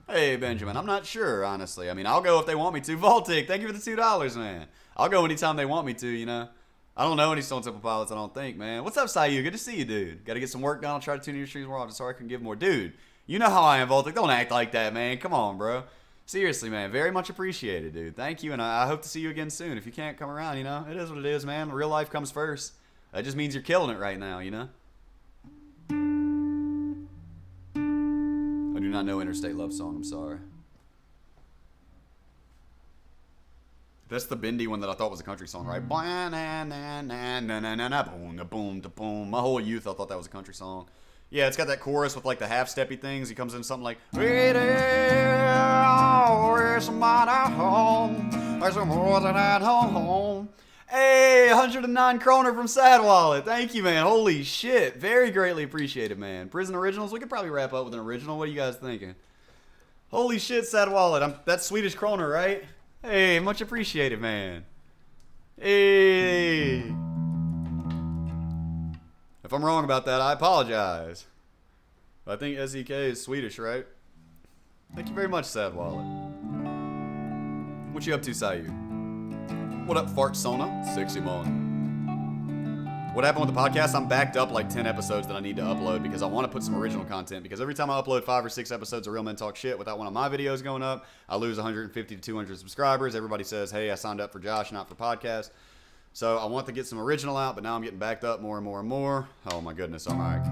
Hey, Benjamin, I'm not sure, honestly. I mean, I'll go if they want me to. Voltic, thank you for the $2, man. I'll go anytime they want me to, you know. I don't know any Stone Temple Pilots, I don't think, man. What's up, Sayu? Good to see you, dude. Got to get some work done. I'll try to tune in your streams more often so I can give more. Dude, you know how I am, Voltic. Don't act like that, man. Come on, bro. Seriously, man. Very much appreciated, dude. Thank you, and I hope to see you again soon. If you can't come around, you know, it is what it is, man. Real life comes first. That just means you're killing it right now, you know. I do not know Interstate Love Song. I'm sorry. That's the bendy one that I thought was a country song, right? Boom. My whole youth, I thought that was a country song. Yeah, it's got that chorus with like the half-steppy things. He comes in something like, "There's somebody home. There's some more than at home." Hey, 109 kroner from Sad Wallet. Thank you, man. Holy shit. Very greatly appreciated, man. Prison Originals. We could probably wrap up with an original. What are you guys thinking? Holy shit, Sad Wallet. That's Swedish kroner, right? Hey, much appreciated, man. Hey. If I'm wrong about that, I apologize. But I think SEK is Swedish, right? Thank you very much, Sad Wallet. What you up to, Sayu? What up, Fart Sona? Sexy mon. what happened with the podcast, I'm backed up like 10 episodes that I need to upload because I want to put some original content. Because every time I upload 5 or 6 episodes of Real Men Talk Shit without one of my videos going up, I lose 150 to 200 subscribers. Everybody says, hey, I signed up for Josh, not for podcast. So I want to get some original out, but now I'm getting backed up more and more and more. Oh my goodness, all right.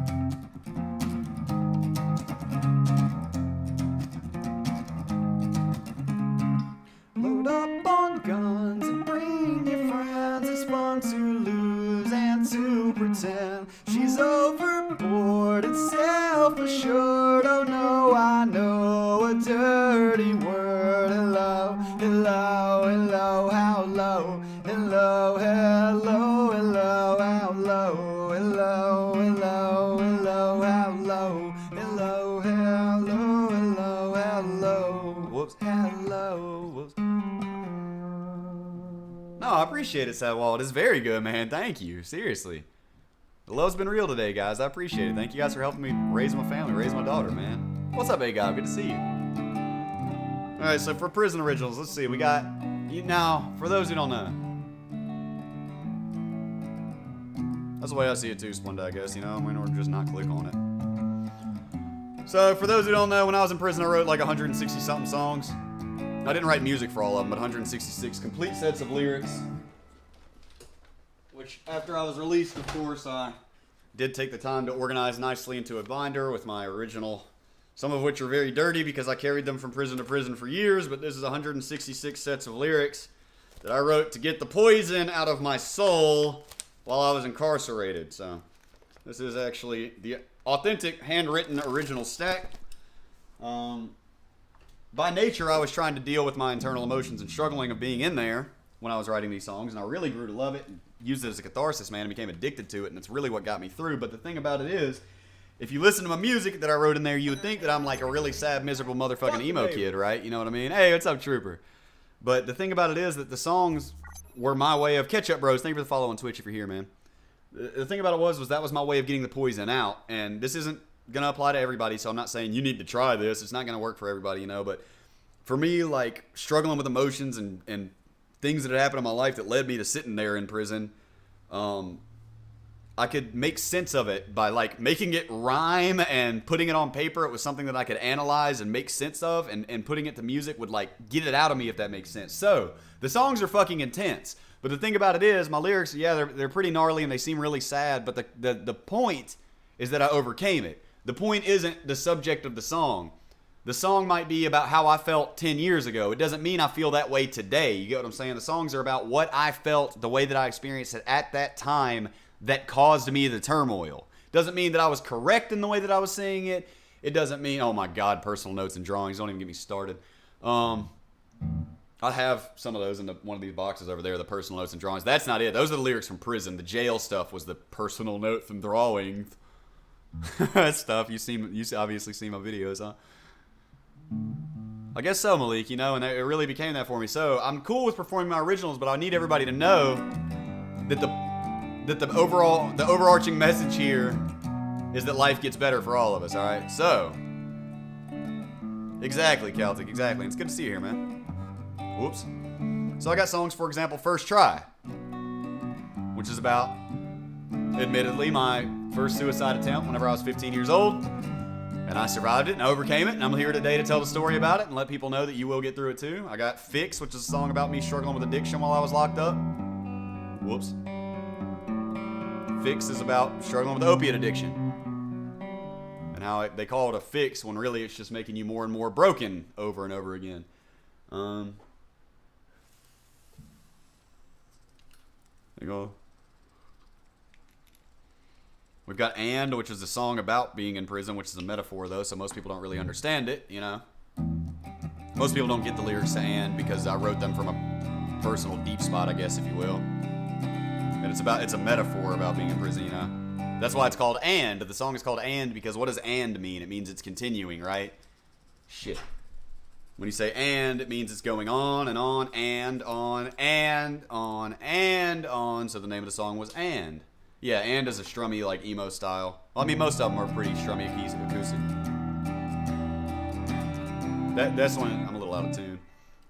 Load up on guns and bring your friends. It's fun to lose and to pretend. She's overboard and self-assured. Oh no, I know a dirty word. Hello, hello, hello, how low? Hello, hello, hello, how low? Hello, hello, hello, how low? Hello, hello, hello, how low? Whoops, hello, whoops. No, I appreciate it, Sadwald. It's very good, man. Thank you. Seriously. The love's been real today, guys. I appreciate it. Thank you guys for helping me raise my family, raise my daughter, man. What's up, big guy? Good to see you. All right, so for Prison Originals, let's see. We got, now, for those who don't know. That's the way I see it too, Splenda, I guess, you know? I mean, or just not click on it. So, for those who don't know, when I was in prison, I wrote like 160-something songs. I didn't write music for all of them, but 166 complete sets of lyrics. Which, after I was released, of course, I did take the time to organize nicely into a binder with my original, some of which are very dirty because I carried them from prison to prison for years, but this is 166 sets of lyrics that I wrote to get the poison out of my soul while I was incarcerated. So, this is actually the authentic, handwritten, original stack. By nature, I was trying to deal with my internal emotions and struggling of being in there when I was writing these songs, and I really grew to love it and used it as a catharsis, man, and became addicted to it, and it's really what got me through. But the thing about it is, if you listen to my music that I wrote in there, you would think that I'm like a really sad, miserable motherfucking emo kid, right? You know what I mean? Hey, what's up, Trooper? But the thing about it is that the songs were my way of, Ketchup Bros, thank you for the follow on Twitch if you're here, man. The thing about it was that was my way of getting the poison out, and this isn't gonna apply to everybody, so I'm not saying you need to try this. It's not gonna work for everybody, you know, but for me, like, struggling with emotions and things that had happened in my life that led me to sitting there in prison, I could make sense of it by, like, making it rhyme and putting it on paper. It was something that I could analyze and make sense of, and putting it to music would, like, get it out of me, if that makes sense. So, the songs are fucking intense, but the thing about it is, my lyrics, yeah, they're pretty gnarly and they seem really sad, but the point is that I overcame it. The point isn't the subject of the song. The song might be about how I felt 10 years ago. It doesn't mean I feel that way today. You get what I'm saying? The songs are about what I felt, the way that I experienced it at that time that caused me the turmoil. Doesn't mean that I was correct in the way that I was saying it. It doesn't mean, oh my God, personal notes and drawings. Don't even get me started. I have some of those in one of these boxes over there, the personal notes and drawings. That's not it. Those are the lyrics from prison. The jail stuff was the personal notes and drawings. That stuff. You obviously see my videos, huh? I guess so, Malik, you know, and it really became that for me. So I'm cool with performing my originals, but I need everybody to know that the overarching message here is that life gets better for all of us, all right? So, exactly, Celtic, exactly. It's good to see you here, man. Whoops. So I got songs, for example, First Try, which is about, admittedly, my first suicide attempt whenever I was 15 years old. And I survived it and overcame it, and I'm here today to tell the story about it and let people know that you will get through it too. I got Fix, which is a song about me struggling with addiction while I was locked up. Whoops. Fix is about struggling with opiate addiction. And how they call it a fix when really it's just making you more and more broken over and over again. There you go. We've got And, which is a song about being in prison, which is a metaphor, though, so most people don't really understand it, you know? Most people don't get the lyrics to And because I wrote them from a personal deep spot, I guess, if you will. And it's a metaphor about being in prison, you know? That's why it's called And. The song is called And because what does And mean? It means it's continuing, right? Shit. When you say And, it means it's going on and on and on and on and on. So the name of the song was And. Yeah, And is a strummy, like, emo style. Well, I mean, most of them are pretty strummy acoustic. That's when I'm a little out of tune.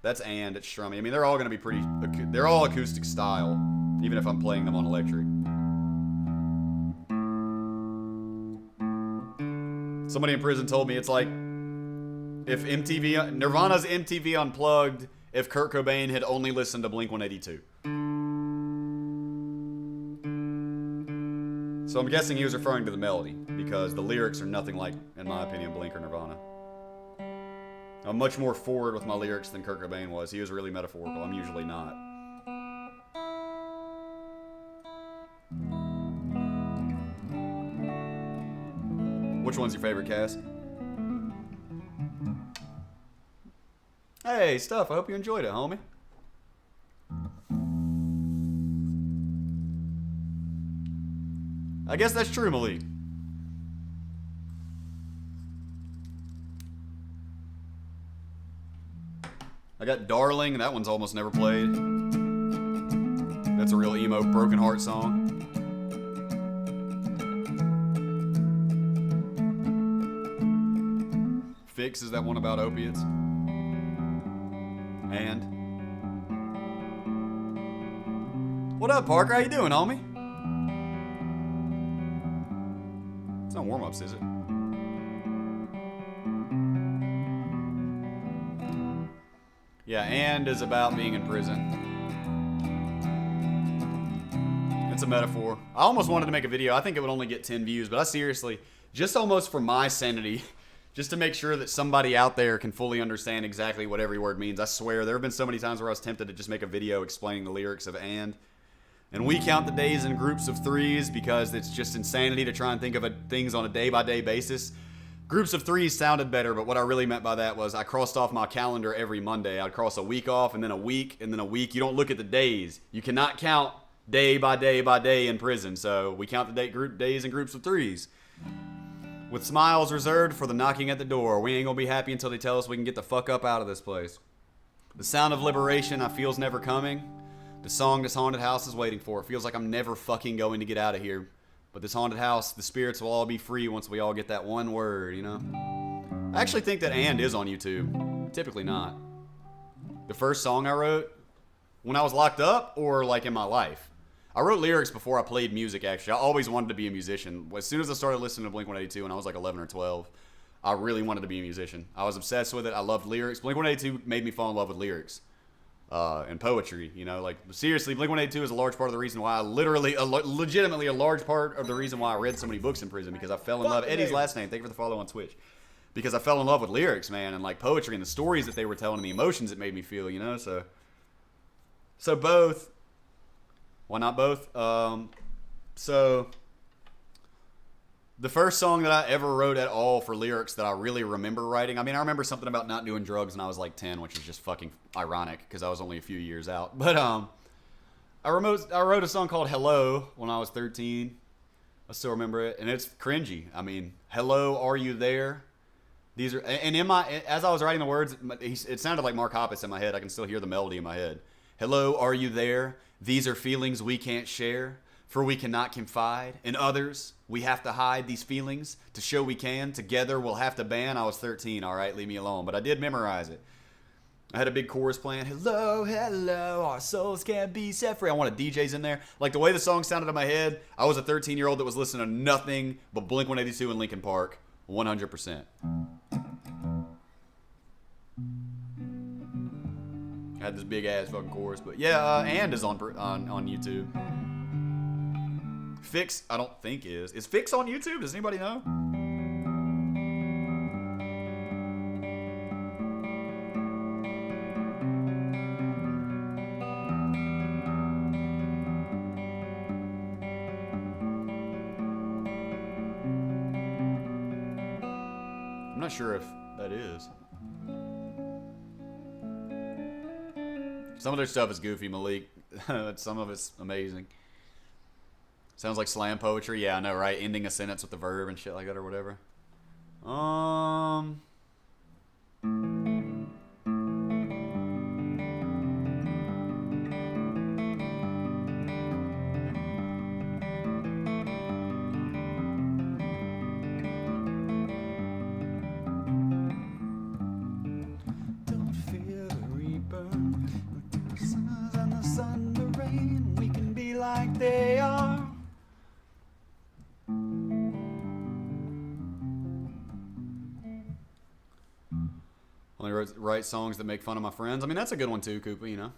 That's And, it's strummy. I mean, they're all going to be they're all acoustic style, even if I'm playing them on electric. Somebody in prison told me it's like if Nirvana's MTV Unplugged if Kurt Cobain had only listened to Blink-182. So I'm guessing he was referring to the melody, because the lyrics are nothing like, in my opinion, Blink or Nirvana. I'm much more forward with my lyrics than Kurt Cobain was. He was really metaphorical. I'm usually not. Which one's your favorite, Cass? Hey, Stuff, I hope you enjoyed it, homie. I guess that's true, Malik. I got Darling, that one's almost never played. That's a real emo, broken heart song. Fix is that one about opiates. And what up, Parker? How you doing, homie? It's not warm-ups, is it? Yeah, and is about being in prison. It's a metaphor. I almost wanted to make a video. I think it would only get 10 views, but I seriously, just almost for my sanity, just to make sure that somebody out there can fully understand exactly what every word means. I swear, there have been so many times where I was tempted to just make a video explaining the lyrics of And we count the days in groups of threes because it's just insanity to try and think of things on a day-by-day basis. Groups of threes sounded better, but what I really meant by that was I crossed off my calendar every Monday. I'd cross a week off, and then a week, and then a week. You don't look at the days. You cannot count day by day by day in prison, so we count the days in groups of threes. With smiles reserved for the knocking at the door. We ain't gonna be happy until they tell us we can get the fuck up out of this place. The sound of liberation I feel's never coming. The song this haunted house is waiting for. It feels like I'm never fucking going to get out of here. But this haunted house, the spirits will all be free once we all get that one word, you know? I actually think that And is on YouTube. Typically not. The first song I wrote when I was locked up or like in my life. I wrote lyrics before I played music, actually. I always wanted to be a musician. As soon as I started listening to Blink-182 when I was like 11 or 12, I really wanted to be a musician. I was obsessed with it. I loved lyrics. Blink-182 made me fall in love with lyrics and poetry, you know? Like, seriously, Blink-182 is a large part of the reason why legitimately a large part of the reason why I read so many books in prison, because I fell in love. Eddie's last name. Thank you for the follow on Twitch. Because I fell in love with lyrics, man, and like poetry and the stories that they were telling and the emotions it made me feel, you know? So both. Why not both? So the first song that I ever wrote at all for lyrics that I really remember writing, I mean, I remember something about not doing drugs when I was like 10, which is just fucking ironic because I was only a few years out. But I wrote a song called Hello when I was 13. I still remember it, and it's cringy. I mean, hello, are you there? These are, and as I was writing the words, it sounded like Mark Hoppus in my head. I can still hear the melody in my head. Hello, are you there? These are feelings we can't share, for we cannot confide in others. We have to hide these feelings to show we can. Together we'll have to ban. I was 13, all right, leave me alone. But I did memorize it. I had a big chorus playing, hello, hello, our souls can't be set free. I wanted DJs in there. Like the way the song sounded in my head, I was a 13-year-old that was listening to nothing but Blink-182 and Linkin Park, 100%. I had this big ass fucking chorus, but yeah, And is on YouTube. Fix, I don't think is Fix on YouTube? Does anybody know? I'm not sure if that is. Some of their stuff is goofy, Malik. Some of it's amazing. Sounds like slam poetry. Yeah, I know, right? Ending a sentence with the verb and shit like that or whatever. Like they are. Only write songs that make fun of my friends. I mean, that's a good one too, Koopa, you know.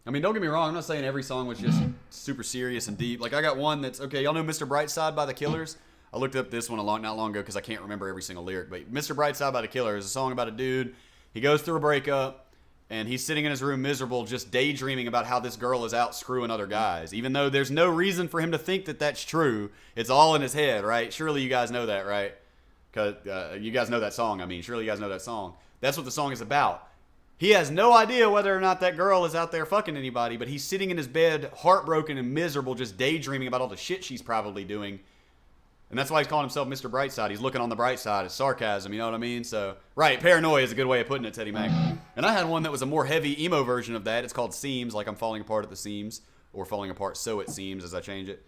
I mean, don't get me wrong. I'm not saying every song was just super serious and deep. Like, I got one that's, okay, y'all know Mr. Brightside by The Killers? I looked up this one not long ago because I can't remember every single lyric. But Mr. Brightside by The Killers is a song about a dude. He goes through a breakup, and he's sitting in his room miserable, just daydreaming about how this girl is out screwing other guys. Even though there's no reason for him to think that that's true. It's all in his head, right? Surely you guys know that, right? Because you guys know that song, I mean. Surely you guys know that song. That's what the song is about. He has no idea whether or not that girl is out there fucking anybody, but he's sitting in his bed, heartbroken and miserable, just daydreaming about all the shit she's probably doing. And that's why he's calling himself Mr. Brightside. He's looking on the bright side. It's sarcasm, you know what I mean? So, right, paranoia is a good way of putting it, Teddy Mac. And I had one that was a more heavy emo version of that. It's called Seams, like I'm falling apart at the seams, or falling apart so it seems as I change it.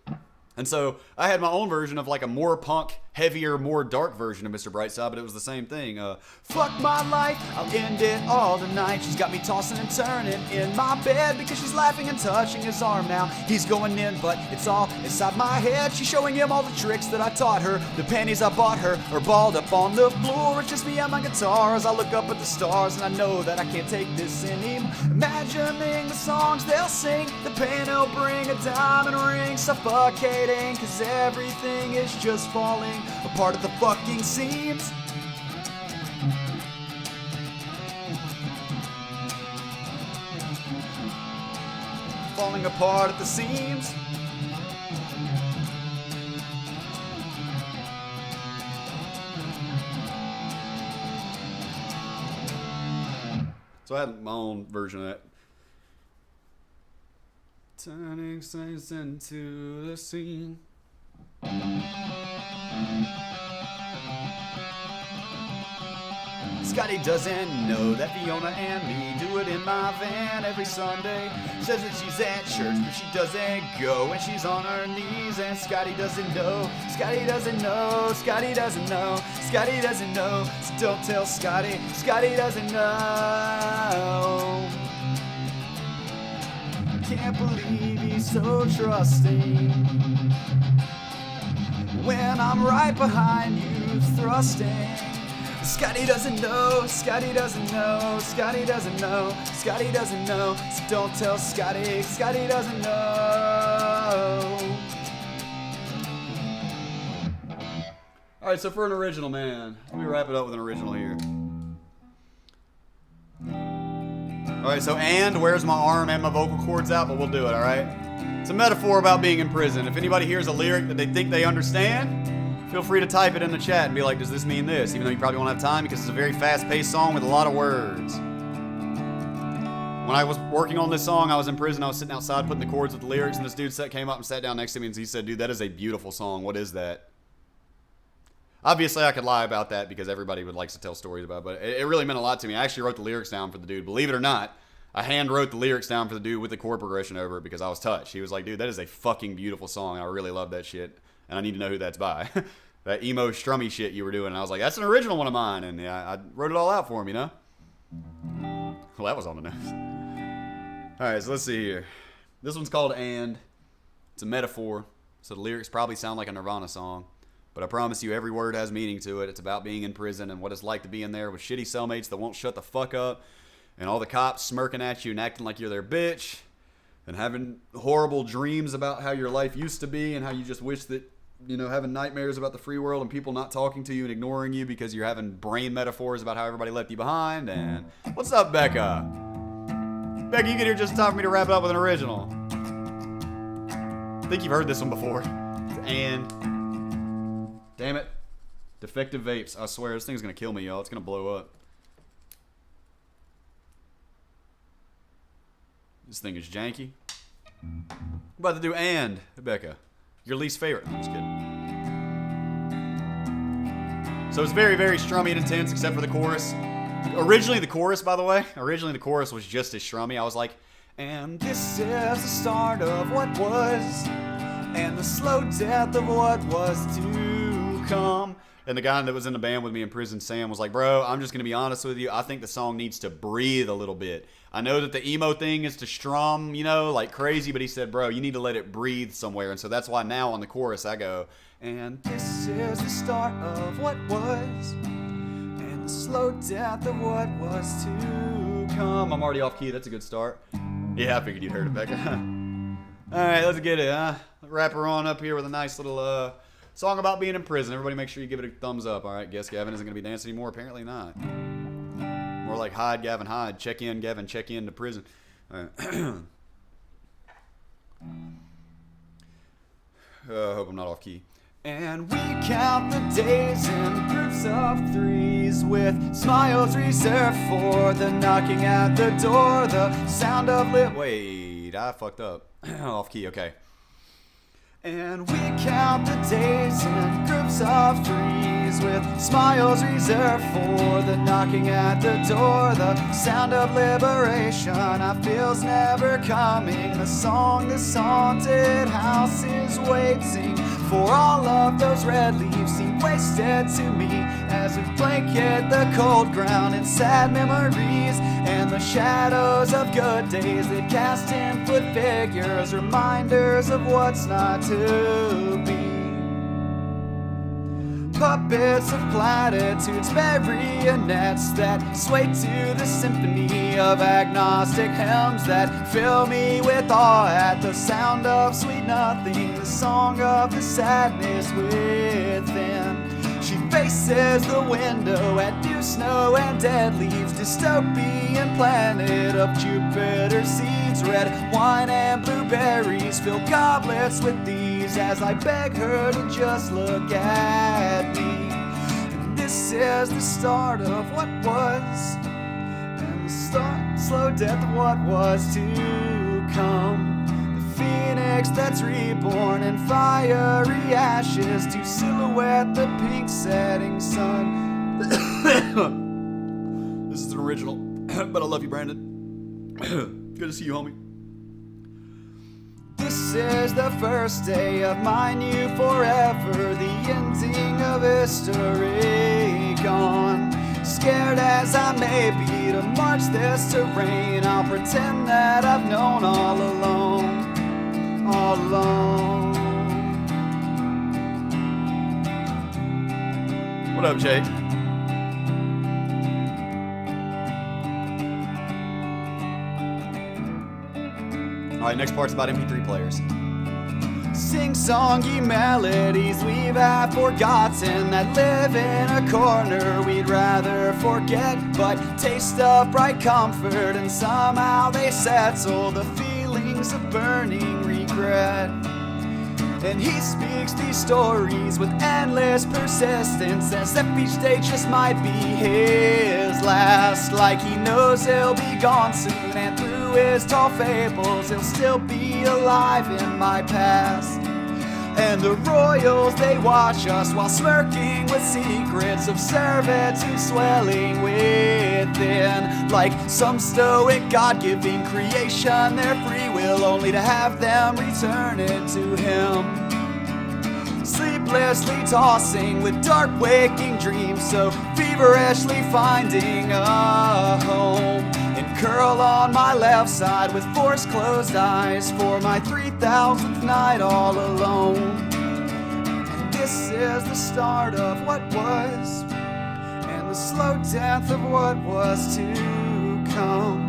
And so I had my own version of like a more punk, heavier, more dark version of Mr. Brightside, but it was the same thing. Fuck my life, I'll end it all tonight. She's got me tossing and turning in my bed because she's laughing and touching his arm now. He's going in, but it's all inside my head. She's showing him all the tricks that I taught her. The pennies I bought her are balled up on the floor. It's just me and my guitar as I look up at the stars, and I know that I can't take this anymore. Imagining the songs they'll sing, the pain they'll bring, a diamond ring, suffocating. Cause everything is just falling apart at the fucking seams. Falling apart at the seams. So I had my own version of that. Turning things into the scene. Scotty doesn't know that Fiona and me do it in my van every Sunday. Says that she's at church, but she doesn't go, and she's on her knees. And Scotty doesn't know, Scotty doesn't know, Scotty doesn't know, Scotty doesn't know. So don't tell Scotty, Scotty doesn't know. Can't believe he's so trusting when I'm right behind you thrusting. Scotty doesn't know, Scotty doesn't know, Scotty doesn't know, Scotty doesn't know. So don't tell Scotty, Scotty doesn't know. Alright, so for an original, man, let me wrap it up with an original here. Alright, so and where's my arm and my vocal cords out, but we'll do it, alright? It's a metaphor about being in prison. If anybody hears a lyric that they think they understand, feel free to type it in the chat and be like, does this mean this? Even though you probably won't have time because it's a very fast-paced song with a lot of words. When I was working on this song, I was in prison. I was sitting outside putting the chords with the lyrics, and this dude came up and sat down next to me, and he said, dude, that is a beautiful song. What is that? Obviously, I could lie about that because everybody would like to tell stories about it, but it really meant a lot to me. I actually wrote the lyrics down for the dude. Believe it or not, I hand wrote the lyrics down for the dude with the chord progression over it because I was touched. He was like, dude, that is a fucking beautiful song. I really love that shit, and I need to know who that's by. That emo strummy shit you were doing. And I was like, that's an original one of mine, and yeah, I wrote it all out for him, you know? Well, that was on the nose. All right, so let's see here. This one's called And. It's a metaphor, so the lyrics probably sound like a Nirvana song. But I promise you, every word has meaning to it. It's about being in prison and what it's like to be in there with shitty cellmates that won't shut the fuck up, and all the cops smirking at you and acting like you're their bitch, and having horrible dreams about how your life used to be and how you just wish that, you know, having nightmares about the free world and people not talking to you and ignoring you because you're having brain metaphors about how everybody left you behind. And what's up, Becca? Becca, you get here just in time for me to wrap it up with an original. I think you've heard this one before. And damn it. Defective vapes. I swear, this thing's going to kill me, y'all. It's going to blow up. This thing is janky. I'm about to do And, Becca. Your least favorite. I'm just kidding. So it's very, very strummy and intense except for the chorus. Originally the chorus, by the way, the chorus was just as strummy. I was like, and this is the start of what was, and the slow death of what was to come. And the guy that was in the band with me in prison, Sam, was like, bro, I'm just going to be honest with you. I think the song needs to breathe a little bit. I know that the emo thing is to strum, you know, like crazy, but he said, bro, you need to let it breathe somewhere. And so that's why now on the chorus I go, and this is the start of what was, and the slow death of what was to come. I'm already off key. That's a good start. Yeah, I figured you'd heard it, Becca. All right, let's get it, huh? Wrap her on up here with a nice little song about being in prison. Everybody make sure you give it a thumbs up. All right, guess Gavin isn't going to be dancing anymore. Apparently not. More like hide, Gavin, hide. Check in, Gavin, check in to prison. All right. I hope I'm not off key. And we count the days in groups of threes, with smiles reserved for the knocking at the door, the sound of Wait, I fucked up. Off key, okay. And we count the days in groups of threes, with smiles reserved for the knocking at the door, the sound of liberation I feel's never coming. The song this haunted house is waiting, for all of those red leaves seem wasted to me, as we blanket the cold ground in sad memories, and the shadows of good days that cast in foot figures, reminders of what's not to be. Puppets of platitudes, marionettes that sway to the symphony of agnostic hymns that fill me with awe at the sound of sweet nothing, the song of the sadness within. She faces the window at dew, snow, and dead leaves, dystopian planet of Jupiter seeds, red wine and blueberries fill goblets with these, as I beg her to just look at me. And this is the start of what was, and the slow death of what was to come. Phoenix that's reborn in fiery ashes to silhouette the pink setting sun. This is an original, but I love you, Brandon. Good to see you, homie. This is the first day of my new forever, the ending of history gone. Scared as I may be to march this terrain, I'll pretend that I've known all along. All alone. What up, Jake? Alright, next part's about MP3 players. Sing-songy melodies we've had forgotten, that live in a corner we'd rather forget, but taste of bright comfort, and somehow they settle the feelings of burning regret. And he speaks these stories with endless persistence, as if each day just might be his last, like he knows he'll be gone soon, and through his tall fables he'll still be alive in my past. And the royals, they watch us while smirking with secrets of servitude swelling within, like some stoic God-giving creation, their free will only to have them return it to him. Sleeplessly tossing with dark waking dreams, so feverishly finding a home, and curl on my left side with forced closed eyes for my 3,000th night all alone. And this is the start of what was, and the slow death of what was to come.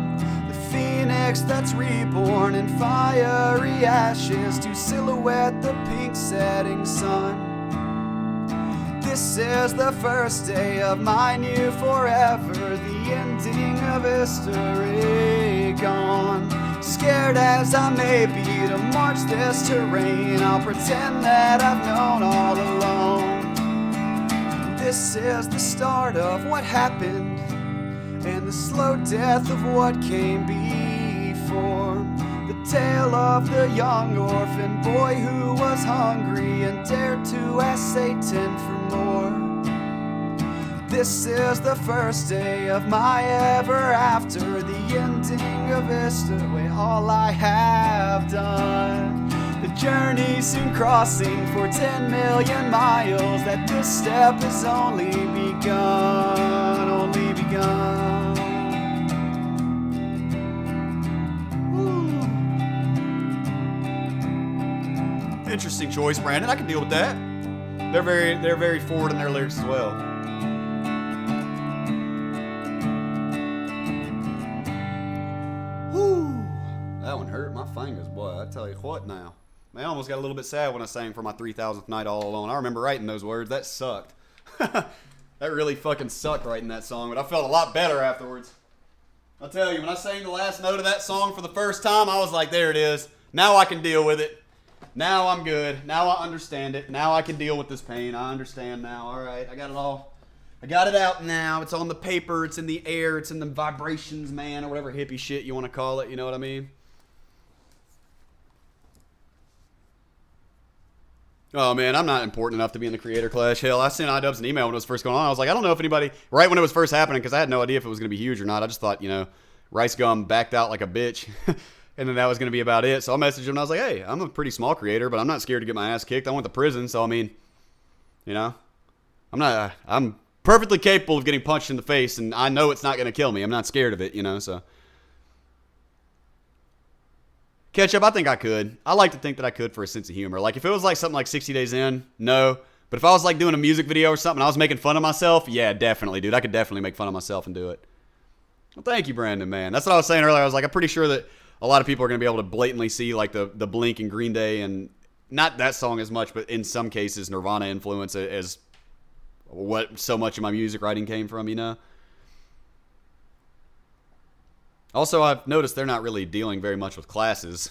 The phoenix that's reborn in fiery ashes to silhouette the pink setting sun. This is the first day of my new forever, the ending of history gone. Scared as I may be to march this terrain, I'll pretend that I've known all along. This is the start of what happened, and the slow death of what came before. The tale of the young orphan boy who was hungry and dared to ask Satan for more. This is the first day of my ever after, the ending of history, all I have done. The journey soon crossing for 10 million miles, that this step has only begun, only begun. Interesting choice, Brandon. I can deal with that. They're very forward in their lyrics as well. fingers, boy. I tell you what now. Man, I almost got a little bit sad when I sang for my 3,000th night all alone. I remember writing those words. That sucked. That really fucking sucked writing that song, but I felt a lot better afterwards. I'll tell you, when I sang the last note of that song for the first time, I was like, there it is. Now I can deal with it. Now I'm good. Now I understand it. Now I can deal with this pain. I understand now. All right, I got it all. I got it out now. It's on the paper. It's in the air. It's in the vibrations, man, or whatever hippie shit you want to call it. You know what I mean? Oh, man, I'm not important enough to be in the creator class. Hell, I sent iDubbbz an email when it was first going on. I was like, I don't know if anybody, right when it was first happening, because I had no idea if it was going to be huge or not. I just thought, Rice Gum backed out like a bitch, and then that was going to be about it. So I messaged him, and I was like, hey, I'm a pretty small creator, but I'm not scared to get my ass kicked. I went to prison, so, I mean, I'm perfectly capable of getting punched in the face, and I know it's not going to kill me. I'm not scared of it, so. Ketchup, I think I could. I like to think that I could for a sense of humor. Like, if it was like something like 60 Days In, no. But if I was like doing a music video or something and I was making fun of myself, yeah, definitely, dude. I could definitely make fun of myself and do it. Well, thank you, Brandon, man. That's what I was saying earlier. I was like, I'm pretty sure that a lot of people are going to be able to blatantly see like the Blink and Green Day and not that song as much, but in some cases Nirvana influence as what so much of my music writing came from, Also, I've noticed they're not really dealing very much with classes.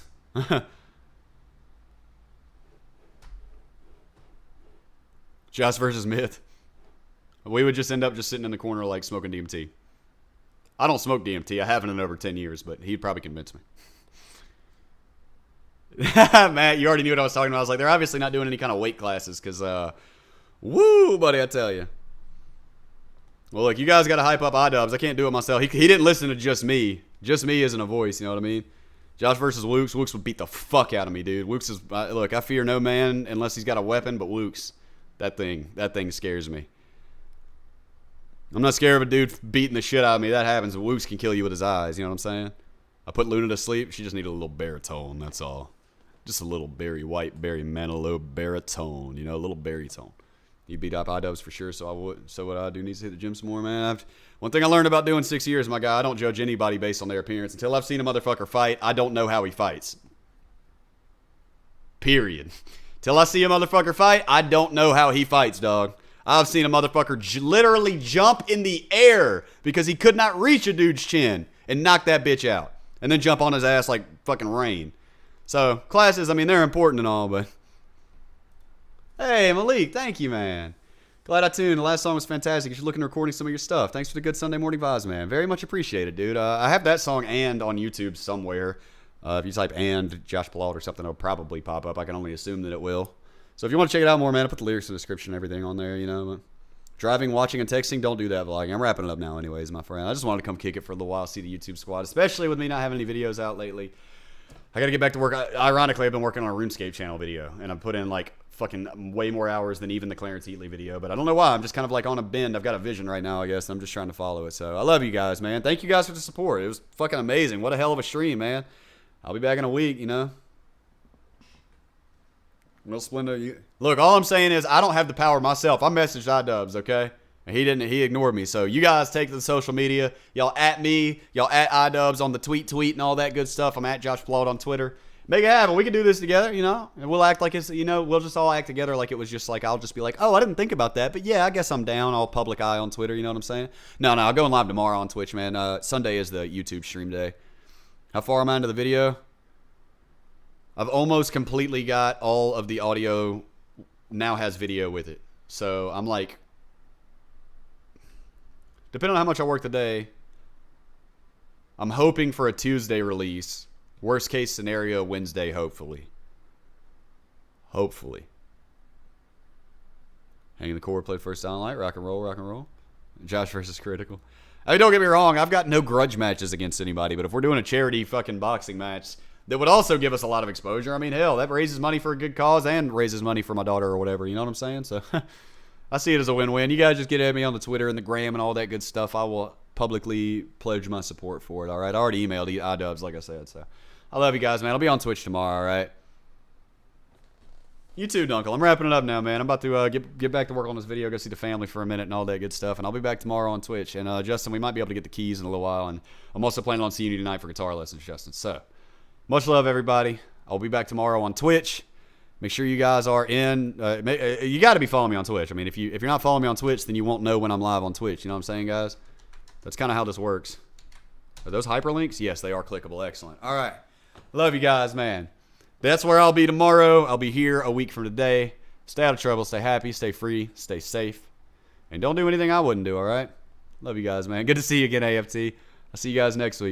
Josh versus Myth. We would just end up just sitting in the corner like smoking DMT. I don't smoke DMT. I haven't in over 10 years, but he'd probably convince me. Matt, you already knew what I was talking about. I was like, they're obviously not doing any kind of weight classes because, woo, buddy, I tell you. Well, look, you guys got to hype up iDubbbz. I can't do it myself. He didn't listen to just me. Just me isn't a voice, you know what I mean? Josh versus Wooks. Wooks would beat the fuck out of me, dude. Wooks is, look, I fear no man unless he's got a weapon, but Wooks, that thing scares me. I'm not scared of a dude beating the shit out of me. That happens. Wooks can kill you with his eyes, you know what I'm saying? I put Luna to sleep. She just needed a little baritone, that's all. Just a little berry white, berry manilow baritone, a little baritone. You beat up iDubbbz for sure, so what I do needs to hit the gym some more, man. One thing I learned about doing 6 years, my guy, I don't judge anybody based on their appearance. Until I've seen a motherfucker fight, I don't know how he fights. Period. Till I see a motherfucker fight, I don't know how he fights, dog. I've seen a motherfucker literally jump in the air because he could not reach a dude's chin and knock that bitch out. And then jump on his ass like fucking rain. So, classes, I mean, they're important and all, but... Hey, Malik, thank you, man. Glad I tuned. The last song was fantastic. You should look into recording some of your stuff. Thanks for the good Sunday morning vibes, man. Very much appreciated, dude. I have that song and on YouTube somewhere. If you type and Josh Plaut or something, it'll probably pop up. I can only assume that it will. So if you want to check it out more, man, I'll put the lyrics in the description and everything on there, But driving, watching, and texting, don't do that vlogging. I'm wrapping it up now anyways, my friend. I just wanted to come kick it for a little while, see the YouTube squad, especially with me not having any videos out lately. I got to get back to work. Ironically, I've been working on a RuneScape channel video, and I've put in like fucking way more hours than even the Clarence Eatley video, but I don't know why. I'm just kind of like on a bend. I've got a vision right now, I guess, and I'm just trying to follow it. So I love you guys, man. Thank you guys for the support. It was fucking amazing. What a hell of a stream, man. I'll be back in a week, Real Splendor. Look, all I'm saying is I don't have the power myself. I messaged iDubbbz, okay? And he ignored me. So you guys take to the social media. Y'all at me. Y'all at iDubbbz on the tweet and all that good stuff. I'm at Josh Plaut on Twitter. Make it happen. We can do this together, And we'll act like it's, we'll just all act together like it was just like, I'll just be like, oh, I didn't think about that. But yeah, I guess I'm down. All public eye on Twitter, you know what I'm saying? No, I'll go live tomorrow on Twitch, man. Sunday is the YouTube stream day. How far am I into the video? I've almost completely got all of the audio now has video with it. So I'm like, depending on how much I work today, I'm hoping for a Tuesday release. Worst case scenario, Wednesday, hopefully. Hopefully. Hanging the core, play first sound light, rock and roll. Josh versus Critical. I mean, don't get me wrong, I've got no grudge matches against anybody, but if we're doing a charity fucking boxing match, that would also give us a lot of exposure. I mean, hell, that raises money for a good cause and raises money for my daughter or whatever, you know what I'm saying? So, I see it as a win-win. You guys just get at me on the Twitter and the gram and all that good stuff. I will publicly pledge my support for it, all right? I already emailed iDubbbz, like I said, so. I love you guys, man. I'll be on Twitch tomorrow, all right? You too, Dunkel. I'm wrapping it up now, man. I'm about to get back to work on this video, go see the family for a minute and all that good stuff, and I'll be back tomorrow on Twitch. And, Justin, we might be able to get the keys in a little while, and I'm also planning on seeing you tonight for guitar lessons, Justin. So, Much love, everybody. I'll be back tomorrow on Twitch. Make sure you guys are in. You got to be following me on Twitch. I mean, if you're not following me on Twitch, then you won't know when I'm live on Twitch. You know what I'm saying, guys? That's kind of how this works. Are those hyperlinks? Yes, they are clickable. Excellent. All right. Love you guys, man. That's where I'll be tomorrow. I'll be here a week from today. Stay out of trouble. Stay happy. Stay free. Stay safe. And don't do anything I wouldn't do, all right? Love you guys, man. Good to see you again, AFT. I'll see you guys next week.